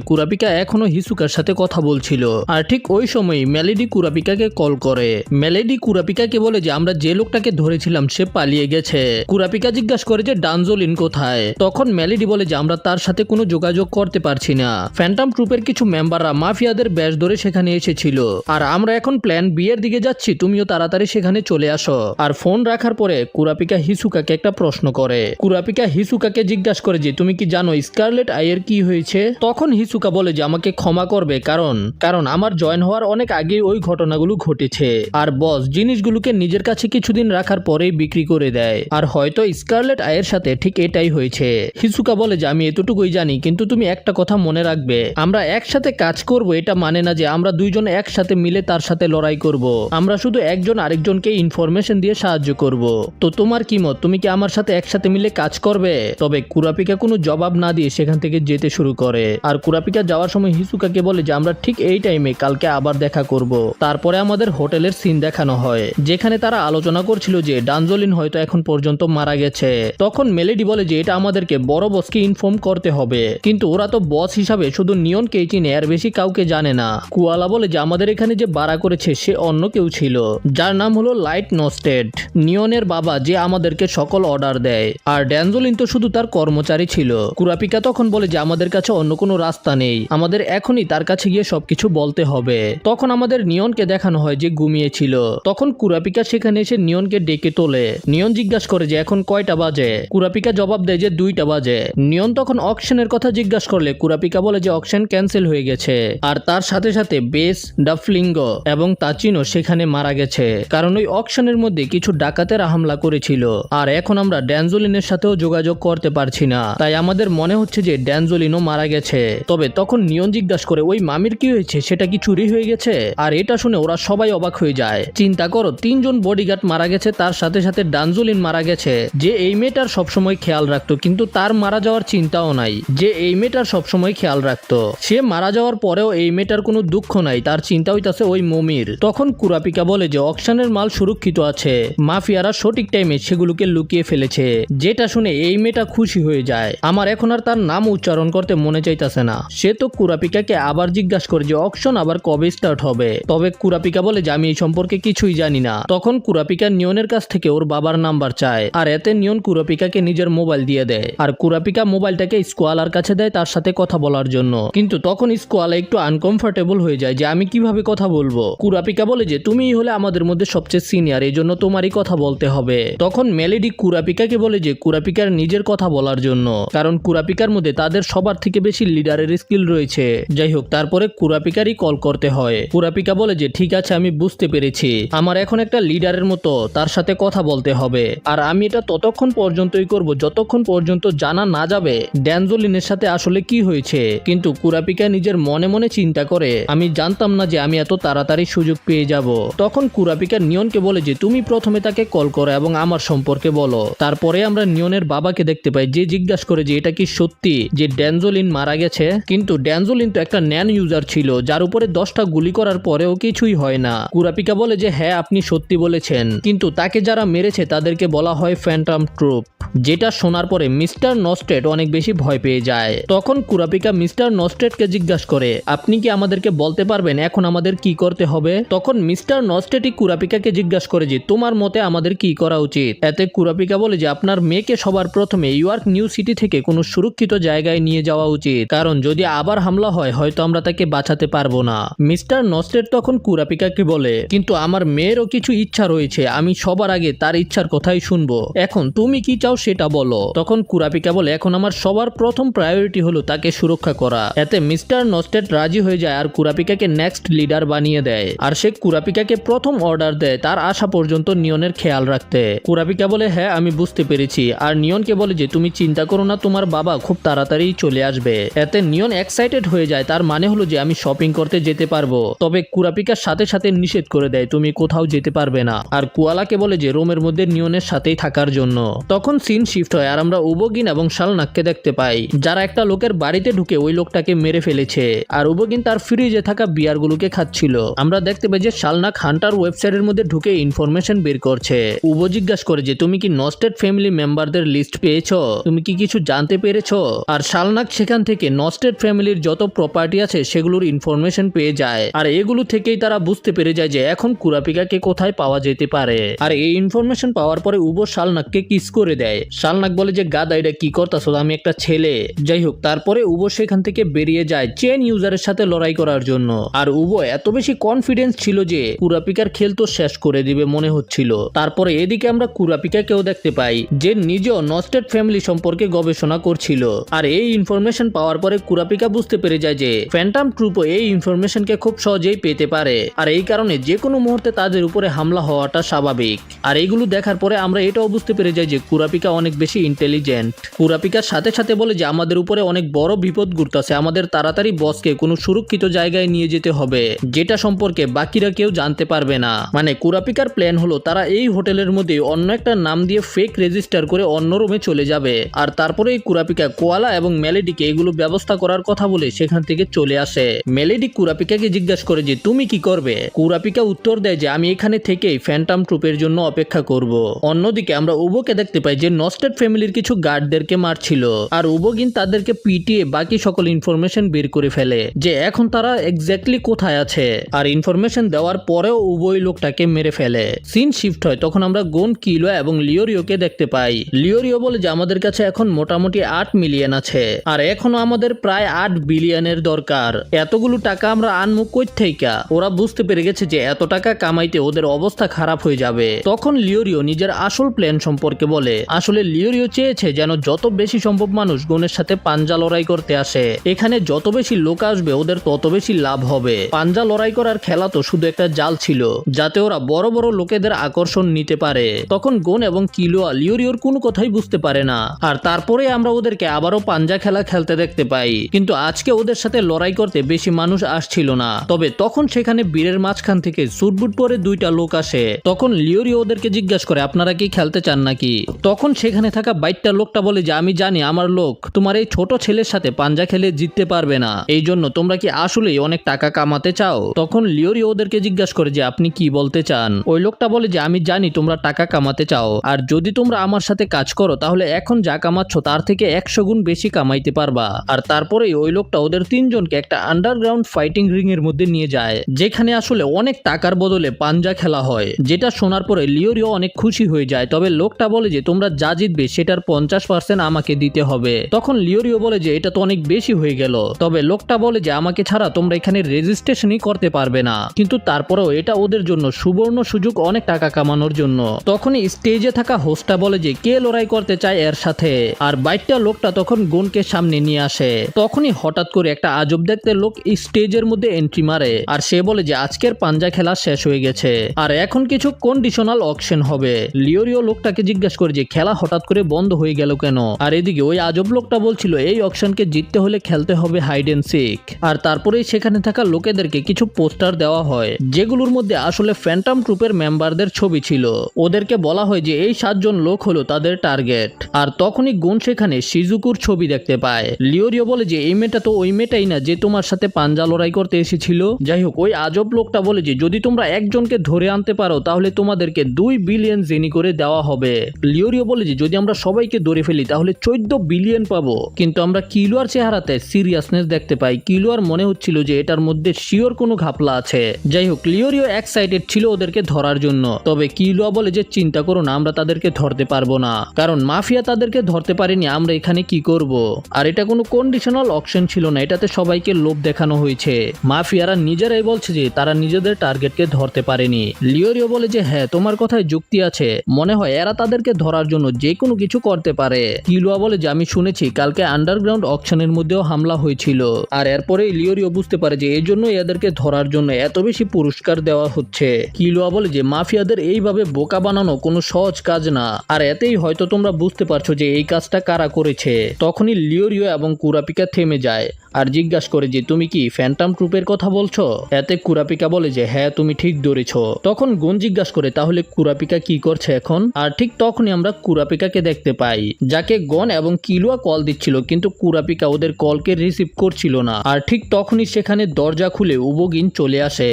কুরাপিকা এখনো হিসুকার সাথে কথা বলছিল। আর ঠিক ওই সময় মেলেডি কুরাপিকাকে কল করে। মেলেডি কুরাপিকাকে বলে যে আমরা যে লোকটাকে ধরেছিলাম সে পালিয়ে গেছে। কুরাপিকা জিজ্ঞাসা করে যে ড্যানজোলিন কোথায়? তখন মেলেডি বলে যে আমরা তার সাথে কোনো যোগাযোগ করতে পারছি না। ফ্যান্টম ট্রুপের কিছু মেম্বাররা মাফিয়াদের ব্যাচ ধরে সেখানে এসেছিল, আর আমরা এখন প্ল্যান বি এর দিকে যাচ্ছি, তুমিও তাড়াতাড়ি সেখানে চলে আসো। আর ফোন রাখার পরে কুরাপিকা হিসুকাকে একটা প্রশ্ন করে। কুরাপিকা হিসুকাকে জিজ্ঞাসা করে যে তুমি কি জানো স্কারলেট আইয়ের কি হয়েছে? তখন হিসুকা বলে যে আমাকে ক্ষমা করবে, কারণ আমার জয়েন হওয়ার অনেক আগে ওই ঘটনাগুলো ঘটেছে, আর বস জিনিসগুলোকে নিজের কাছে কিছুদিন রাখার পরেই বিক্রি করে দেয়, আর হয়তো স্কারলেট আইয়ের সাথে ঠিক এটাই হয়েছে। হিসুকা বলে যে আমি এতটুকুই জানি, কিন্তু তুমি একটা কথা মনে রাখবে, আমরা একসাথে কাজ করব এটা মানে না যে আমরা 2 জন একসাথে মিলে তার সাথে লড়াই করব। আমরা শুধু একজন আরেকজনকে ইনফরমেশন দিয়ে সাহায্য করব। তো তোমার কি মত, তুমি কি আমার সাথে একসাথে মিলে কাজ করবে? তবে কুরাপিকা কোনো জবাব না দিয়ে সেখান থেকে যেতে শুরু করে। আর কুরাপিকা যাওয়ার সময় হিসুকাকে বলে যে আমরা ঠিক এই টাইমে কালকে আবার দেখা করব। করব। তারপরে আমাদের হোটেলের সিন দেখানো হয়, যেখানে তারা আলোচনা করছিল যে ডানজলিন হয়তো এখন পর্যন্ত মারা গেছে। তখন মেলেডি বলে যে এটা আমাদেরকে বড় বসকে ইনফর্ম করতে হবে, কিন্তু ওরা তো বস হিসাবে শুধু নিয়নকেই চিনে, এর বেশি কাউকে জানে না। কুয়ালা বলে যে আমাদের এখানে যে ভাড়া করেছে সে অন্য কেউ ছিল, যার নাম হলো লাইট নস্টেড, নিয়নের বাবা, যে আমাদেরকে সকল অর্ডার দেয়। আর ড্যানজলিন তো শুধু তার কর্মচারী ছিল। কুরাপিকা তখন বলে যে আমাদের কাছে অন্য কোনো রাস্তা নেই, আমাদের এখনই তার কাছে গিয়ে সবকিছু বলতে হবে। তখন আমাদের নিয়নকে দেখানো হয় যে ঘুমিয়েছিল। তখন কুরাপিকা সেখানে এসে নিয়নকে ডেকে তোলে। নিয়ন জিজ্ঞাসা করে যে এখন কয়টা বাজে। কুরাপিকা জবাব দেয় যে 2টা বাজে। নিয়ন তখন অকশনের কথা জিজ্ঞাসা করলে কুরাপিকা বলে যে অকশন ক্যান্সেল হয়ে গেছে, আর তার সাথে সাথে বেস, ডাফলিঙ্গ এবং তাচিনো সেখানে মারা গেছে, কারণ ওই অকশনের মধ্যে কিছু ডাকাতেরা হামলা করেছিল। আর এখন আমরা ড্যানজলিনের সাথেও যোগাযোগ করতে পারছি না, তাই আমাদের মনে হচ্ছে যে ড্যানজলিনও মারা গেছে। তবে তখন নিয়ন জিজ্ঞাসা করে ওই মামির কি হয়েছে, সেটা কি চুরি হয়ে গেছে? আর এটা শুনে ওরা সবাই অবাক হয়ে যায়। চিন্তা করো, 3 জন বডিগার্ড মারা গেছে, তার সাথে সাথে ড্যানজলিন মারা গেছে, যে এই মেয়েটার সবসময় খেয়াল রাখতো, কিন্তু তার মারা যাওয়ার চিন্তাও নাই, যে এই মেয়েটার সবসময় খেয়াল রাখতো। সে মারা যাওয়ার পরেও এই মেয়েটার কোনো দুঃখ নাই, তার চিন্তা হইতাছে ওই মমির। তখন কুরাপিকা বলে যে অকশনের মাল সুরক্ষিত আছে, মাফিয়ারা সঠিক টাইমে সেগুলোকে লুকিয়ে ফেলেছে। যেটা শুনে এই মেয়েটা খুশি হয়ে যায়। আমার এখন আর তার নাম উচ্চারণ করতে মনে চাইতেছে না। সে তো কুরাপিকাকে আবার জিজ্ঞাসা করে যে অকশন আবার কবে স্টার্ট হবে। তবে কুরাপিকা বলে যে আমি এই সম্পর্কে কিছুই জানি না। তখন কুরাপিকা নিয়নের কাছ থেকে ওর বাবার নাম্বার চায়, আর এতে নিয়ন কুরাপিকাকে নিজের মোবাইল দিয়ে দেয়। আর কুরাপিকা মোবাইলটাকে স্কোয়ালার কাছে দেয় তার সাথে কথা বলার জন্য, কিন্তু তখন স্কোয়ালা একটু আনকমফোর্টেবল হয়ে যায় যে আমি কিভাবে কথা বলবো। কুরাপিকা বলে যে তুমিই হলে আমাদের মধ্যে সবচেয়ে সিনিয়র, এই জন্য তোমারই কথা বলতে হবে। তখন মেলেডি কুরাপিকাকে বলে যে কুরাপিকার নিজের কথা বলার জন্য, কারণ কুরাপিকার মধ্যে তাদের সবার থেকে বেশি লিডারের স্কিল রয়েছে। যাই হোক, তারপরে কুরাপিকারই কল করতে হয়। কুরাপিকা বলে যে ঠিক আছে, আমি বুঝতে পেরেছি, আমার এখন একটা লিডারের মতো তার সাথে কথা বলতে হবে, আর আমি এটা ততক্ষণ পর্যন্তই করব যতক্ষণ পর্যন্ত জানা না যাবে ড্যানজলিনের সাথে আসলে কি হয়েছে। কিন্তু কুরাপিকা নিজের মনে মনে চিন্তা করে আমি জানতাম না যে আমি এত তাড়াতাড়ি সুযোগ পেয়ে যাব। তখন কুরাপিকা নিয়নকে বলে যে তুমি প্রথমে তাকে কল করো এবং আমার সম্পর্কে বলো। তারপরে আমরা নিয়নের বাবাকে দেখতে পাই, যে জিজ্ঞাসা করে যে এটা কি সত্যি যে ড্যানজলিন মারা গেছে। কিন্তু ড্যানজলিন তো একটা ন্যান ইউজার ছিল, যার উপরে 10টা গুলি করার পরেও কিছুই হয় না। কুরাপিকা বলে যে হ্যাঁ আপনি সত্যি বলেছেন, কিন্তু তাকে যারা মেরেছে তাদেরকে বলা হয় ফ্যান্টম ট্রুপ। যেটা শোনার পরে মিস্টার নস্টেড অনেক বেশি ভয় পেয়ে যায়। তখন কুরাপিকা মিস্টার নস্টেডকে জিজ্ঞাসা করে আপনি কি আমাদেরকে বলতে পারবেন এখন আমাদের কি করতে হবে? তখন মিস্টার নস্টেডই কুরাপিকাকে জিজ্ঞাসা করে যে তোমার মতে আমাদের কি করা উচিত? এতে কুরাপিকা বলে যে আপনার মেয়েকে সবার প্রথমে ইয়র্ক নিউ সিটি থেকে কোনো সুরক্ষিত জায়গায় নিয়ে যাওয়া উচিত, কারণ যদি আবার হামলা হয় হয়তো আমরা তাকে বাঁচাতে পারবো না। মিস্টার নস্টেড তখন কুরাপিকাকে বলে কিন্তু আমার মেয়েরও কিছু ইচ্ছা রয়েছে, আমি সবার আগে তার ইচ্ছার কথাই শুনবো, এখন তুমি কি চাও সেটা বলো। তখন কুরাপিকা বলে এখন আমার সবার প্রথম প্রায়োরিটি হলো তাকে সুরক্ষা করা। এতে মিস্টার নস্টেড রাজি হয়ে যায় আর কুরাপিকাকে নেক্সট লিডার বানিয়ে দেয়। আর সে কুরাপিকাকে প্রথম অর্ডার দেয় তার আসা পর্যন্ত নিয়নের খেয়াল রাখতে। কুরাপিকা বলে হ্যাঁ আমি বুঝতে পেরেছি, আর নিয়নকে বলে যে তুমি চিন্তা করো না, তোমার বাবা খুব তাড়াতাড়ি চলে আসবে। এতে নিয়ন এক্সাইটেড হয়ে যায়, তার মানে হলো যে আমি শপিং করতে যেতে পারবো। তবে কুরাপিকার সাথে সাথে নিষেধ করে দেয় তুমি কোথাও যেতে পারবে না, আর কুয়ালাকে বলে যে রুমের মধ্যে নিয়নের সাথেই থাকার জন্য। তখন সিন শিফট হয় আর আমরা উবোগিন এবং শালনাককে দেখতে পাই, যারা একটা লোকের বাড়িতে ঢুকে ওই লোকটাকে মেরে ফেলেছে। আর উবোগিন তার ফ্রিজে থাকা বিয়ারগুলোকে খাচ্ছিল। আমরা দেখতে পাই যে শালনাক হান্টার ওয়েবসাইটের মধ্যে ঢুকে ইনফরমেশন বের করছে। উবো জিজ্ঞাসা করে যে তুমি কি নস্টেড ফ্যামিলি মেম্বারদের লিস্ট পেয়েছো, তুমি কি কিছু জানতে পেরেছো? আর শালনাক সেখান থেকে নস্টেড ফ্যামিলির যত প্রপার্টি আছে সেগুলোর ইনফরমেশন পেয়ে যায়, আর এগুলো থেকেই তারা বুঝতে পেরে যায় যে এখন কুরাপিকাকে কোথায় পাওয়া যেতে পারে। আর এই ইনফরমেশন পাওয়ার পরে উবো শালনাককে কিস করে দেয়। শালনাক বলে যে গাদা এটা কি করতাছো, আমি একটা ছেলে। যাই হোক, তারপরে উবো সেখান থেকে বেরিয়ে যায় চেন ইউজারের সাথে লড়াই করার জন্য। আর উবো এত বেশি কনফিডেন্স ছিল যে কুরাপিকার খেল তো শেষ করে দিবে মনে হচ্ছিল। তারপরে এদিকে আমরা কুরাপিকাকেও দেখতে পাই যে নিজেও নস্টেড ফ্যামিলি সম্পর্কে গবেষণা করছিল। আর এই ইনফরমেশন পাওয়ার পরে কুরাপিকা বুঝতে পেরে যায় যে ফ্যান্টম ট্রুপও এই ইনফরমেশনকে খুব সহজেই পেতে পারে, আর এই কারণে যে কোনো মুহূর্তে তাদের উপরে হামলা হওয়াটা স্বাভাবিক। আর এইগুলো দেখার পরে আমরা এটাও বুঝতে পেরে যাই যে কুরাপিকা অনেক বেশি ইন্টেলিজেন্ট। কুরাপিকার সাথে সাথে বলে যে আমাদের উপরে অনেক বড় বিপদ ঘুরতেছে, আমাদের তাড়াতাড়ি বসকে কোনো সুরক্ষিত জায়গায় নিয়ে যেতে হবে, যেটা সম্পর্কে বাকিরা কেউ জানতে পারবে না। মানে কুরাপিকার প্ল্যান হলো তারা এই হোটেলের মধ্যে অন্য একটা নাম দিয়ে ফেক রেজিস্টার করে অন্য রুমে চলে যাবে, আর তারপরে এই কুরাপিকা কোয়ালা এবং মেলেডিকে এগুলো ব্যবস্থা করার কথা বলে সেখান থেকে চলে আসে। মেলেডি কুরাপিকাকে জিজ্ঞাসা করে যে তুমি কি করবে। কুরাপিকা উত্তর দেয় যে আমি এখানে থেকেই ফ্যান্টম ট্রুপের জন্য অপেক্ষা করব। অন্যদিকে আমরা উবোকে দেখতে পাই যে নস্টেড ফ্যামিলির কিছু গার্ডদেরকে মারছিল, আর উবোগিন তাদেরকে পিটিয়ে বাকি সকল ইনফরমেশন বের করে ফেলে যে এখন তারা এক্স্যাক্টলি কোথায় আছে, আর ইনফরমেশন দেওয়ার পরেও উভয় লোকটাকে মেরে ফেলে। সিন শিফট হয়, তখন আমরা গোন, কিলোয়া এবং লিওরিওকে দেখতে পাই। লিওরিও বলে যে আমাদের কাছে এখন মোটামুটি 8 মিলিয়ন আছে, আর এখনো আমাদের প্রায় 8 বিলিয়নের দরকার। এতগুলো টাকা আমরা আনমু কই থেকে? ওরা বুঝতে পেরে গেছে যে এত টাকা কামাইতে ওদের অবস্থা খারাপ হয়ে যাবে। তখন লিওরিও নিজের আসল প্ল্যান সম্পর্কে বলে। আসলে লিওরিও চেয়েছে যেন যত বেশি সম্ভব মানুষ গোনের সাথে পাঞ্জা লড়াই করতে আসে, এখানে যত বেশি লোক আসবে ওদের তত বেশি লাভ হবে। পাঞ্জা লড়াই করার খেলা তো শুধু একটা জাল ছিল যাতে ওরা বড় বড় লোকেদের আকর্ষণ নিতে পারে। তখন গোন এবং কিলোয়া লিওরিওর কোনো কথাই বুঝতে পারে না, আর তারপরে আমরা ওদেরকে আবারও পাঞ্জা খেলা খেলতে দেখতে পাই। কিন্তু আজকে ওদের সাথে লড়াই করতে বেশি মানুষ আসছিল না। তবে তখন সেখানে বীরের মাঝখান থেকে সুটবুট পরে 2টা লোক আসে। তখন লিওরিও ওদেরকে জিজ্ঞাসা করে আপনারা কি খেলতে চান নাকি। তখন সেখানে থাকা 22টা লোকটা বলে যে আমি জানি আমার লোক তোমার এই ছোট ছেলের সাথে পাঞ্জা খেলে জিততে পারবে না, এই জন্য তোমরা কি আসলেই অনেক টাকা কামাতে চাও। তখন লিওরিও ওদেরকে জিজ্ঞাসা করে যে আপনি কি বলতে চান। ওই লোকটা বলে যে আমি জানি তোমরা টাকা কামাতে চাও, আর যদি তোমরা আমার সাথে কাজ করো তাহলে এখন যা কামাচ্ছ তার থেকে 100 গুণ বেশি কামাইতে পারবা। আর তারপরেই ওই লোকটা ওদের 3 জনকে একটা আন্ডারগ্রাউন্ড ফাইটিং রিং এর মধ্যে নিয়ে যায়, যেখানে আসলে অনেক টাকার বদলে পাঞ্জা খেলা হয়। যেটা শোনার পরে লিওরিও অনেক খুশি হয়ে যায়। তবে লোকটা বলে যে তোমরা যা জিতবে সেটার 50% আমাকে দিতে হবে। তখন লিওরিও বলে যে এটা তো অনেক বেশি হয়ে গেল। তবে লোকটা বলে যে আমাকে ছাড়া তোমরা এখানে রেজিস্ট্রেশনই করতে পারবে না, কিন্তু তারপরেও এটা ওদের জন্য সুবর্ণ সুযোগ অনেক টাকা কামানোর জন্য। তখনই স্টেজে থাকা হোস্টটা বলে যে কে লড়াই করতে চায় এর সাথে, আর 22টা লোকটা তখন গোনকে সামনে নিয়ে আসে। তখনই হঠাৎ করে একটা আজব দেখতে লোক স্টেজের মধ্যে এন্ট্রি মারে, আর সে বলে যে আজকের পাঞ্জা খেলা শেষ হয়ে গেছে আর এখন কিছু কন্ডিশনাল অকশন হবে। লিওরিও লোকটাকে জিজ্ঞাসা করে যে খেলা হঠাৎ করে বন্ধ হয়ে গেল কেন, আর এদিকে ওই আজব লোকটা বলছিল এই অকশনকে জিততে হলে খেলতে হবে হাইড এন্ড সিক। আর তারপরেই সেখানে থাকা লোকেদেরকে কিছু পোস্টার দেওয়া হয় যেগুলোর মধ্যে আসলে ফ্যান্টম ট্রুপের মেম্বারদের ছবি ছিল। ওদেরকে বলা হয় যে এই 7 জন লোক হলো তাদের টার্গেট। আর তখনই গুন সেখানে শিজুকুর ছবি দেখতে পায়। লিওরিও বলে যে এই মেয়েটা তো ওই মেয়েটাই না যে তোমার সাথে পাঞ্জা লড়াই করতে এসেছিল। যাই হোক ওই আজব লোকটা বলে যে যদি তোমরা একজনকে ধরে আনতে পারো তাহলে তোমাদেরকে 2 বিলিয়ন জেনি করে দেওয়া হবে। লিওরিও বলে যে যদি আমরা সবাইকে ধরে ফেলি তাহলে 14 বিলিয়ন পাবো। কিন্তু আমরা কিলোয়ার চেহারাতে সিরিয়াসনেস দেখতে পাই। কিলোয়ার মনে হচ্ছিল যে এটার মধ্যে শিওর কোনো ঘাপলা আছে। যাই হোক লিওরিও এক্সাইটেড ছিল ওদেরকে ধরার জন্য। তবে কিলোয়া বলে যে চিন্তা করো না, আমরা তাদেরকে ধরতে পারবো না, কারণ মাফিয়া তাদেরকে ধরতে পারেনি, আমরা এখানে কি করব। আর এটা কোনো কন্ডিশনাল অকশন ছিল না, এটাতে সবাইকে লোভ দেখানো হয়েছে। মাফিয়ারা নিজেরাই বলছে যে তারা নিজেদের টার্গেটকে ধরতে পারেনি। লিওরিও বলে যে হ্যাঁ তোমার কথায় যুক্তি আছে, মনে হয় এরা তাদেরকে ধরার জন্য যে কোনো কিছু করতে পারে। কিলোয়া বলে যে আমি শুনেছি কালকে আন্ডারগ্রাউন্ড অকশনের মধ্যেও হামলা হয়েছিল, আর এরপরেই লিওরিও বুঝতে পারে যে এই জন্য এদেরকে ধরার জন্য এত বেশি পুরস্কার দেওয়া হচ্ছে। কিলোয়া বলে যে মাফিয়াদের এইভাবে বোকা বানানো কোনো সহজ কাজ না, আর এতেই হয়তো তোমরা বুঝতে পারছো যে এই কাজটা কারা করেছে। তখনই লিওরিও এবং কুরাপিকা থেমে যায় আর জিজ্ঞাসা করে যে তুমি কি ফ্যান্টম ট্রুপের কথা বলছো। এতে কুরাপিকা বলে যে হ্যাঁ তুমি ঠিক ধরেছ। তখন গুন জিজ্ঞাসা করে তাহলে কুরাপিকা কি করছে এখন। আর ঠিক তখনই আমরা কুরাপিকাকে দেখতে পাই, যাকে গন এবং কিলোয়া কল দিচ্ছিল, কিন্তু কুরাপিকা ওদের কলকে রিসিভ করছিল না। আর ঠিক তখনই সেখানে দরজা খুলে উবোগিন চলে আসে।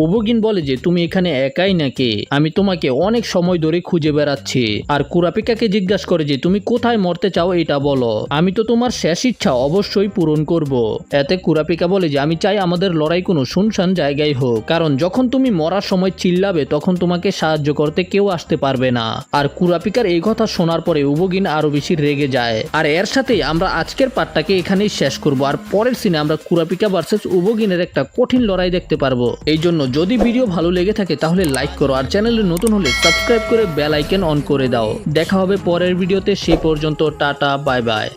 উবোগিন বলে যে তুমি এখানে একাই নাকি, আমি তোমাকে অনেক সময় ধরে খুঁজে বেড়াচ্ছি। আর কুরাপিকাকে জিজ্ঞাসা করে যে তুমি কোথায় মরতে চাও এটা বলো, আমি তো তোমার শেষ ইচ্ছা অবশ্যই পূরণ করব। এতে কুরাপিকা বলে যে আমি চাই আমাদের লড়াই কোনো শুনশান জায়গায় হোক, কারণ যখন তুমি মরার সময় চিল্লাবে তখন তোমাকে সাহায্য করতে কেউ আসতে পারবে না। আর কুরাপিকার এই কথা শোনার পরে উবোগিন আরো বেশি রেগে যায়। আর এর সাথেই আমরা আজকের পার্টটাকে এখানেই শেষ করব। আর পরের সিনে আমরা কুরাপিকা ভার্সেস উবোগিনের একটা কঠিন লড়াই দেখতে পারবো। এই জন্য যদি ভিডিও ভালো লেগে থাকে তাহলে লাইক করো, আর চ্যানেলে নতুন হলে সাবস্ক্রাইব করে বেল আইকন অন করে দাও। দেখা হবে পরের ভিডিওতে, সেই পর্যন্ত টাটা বাই বাই।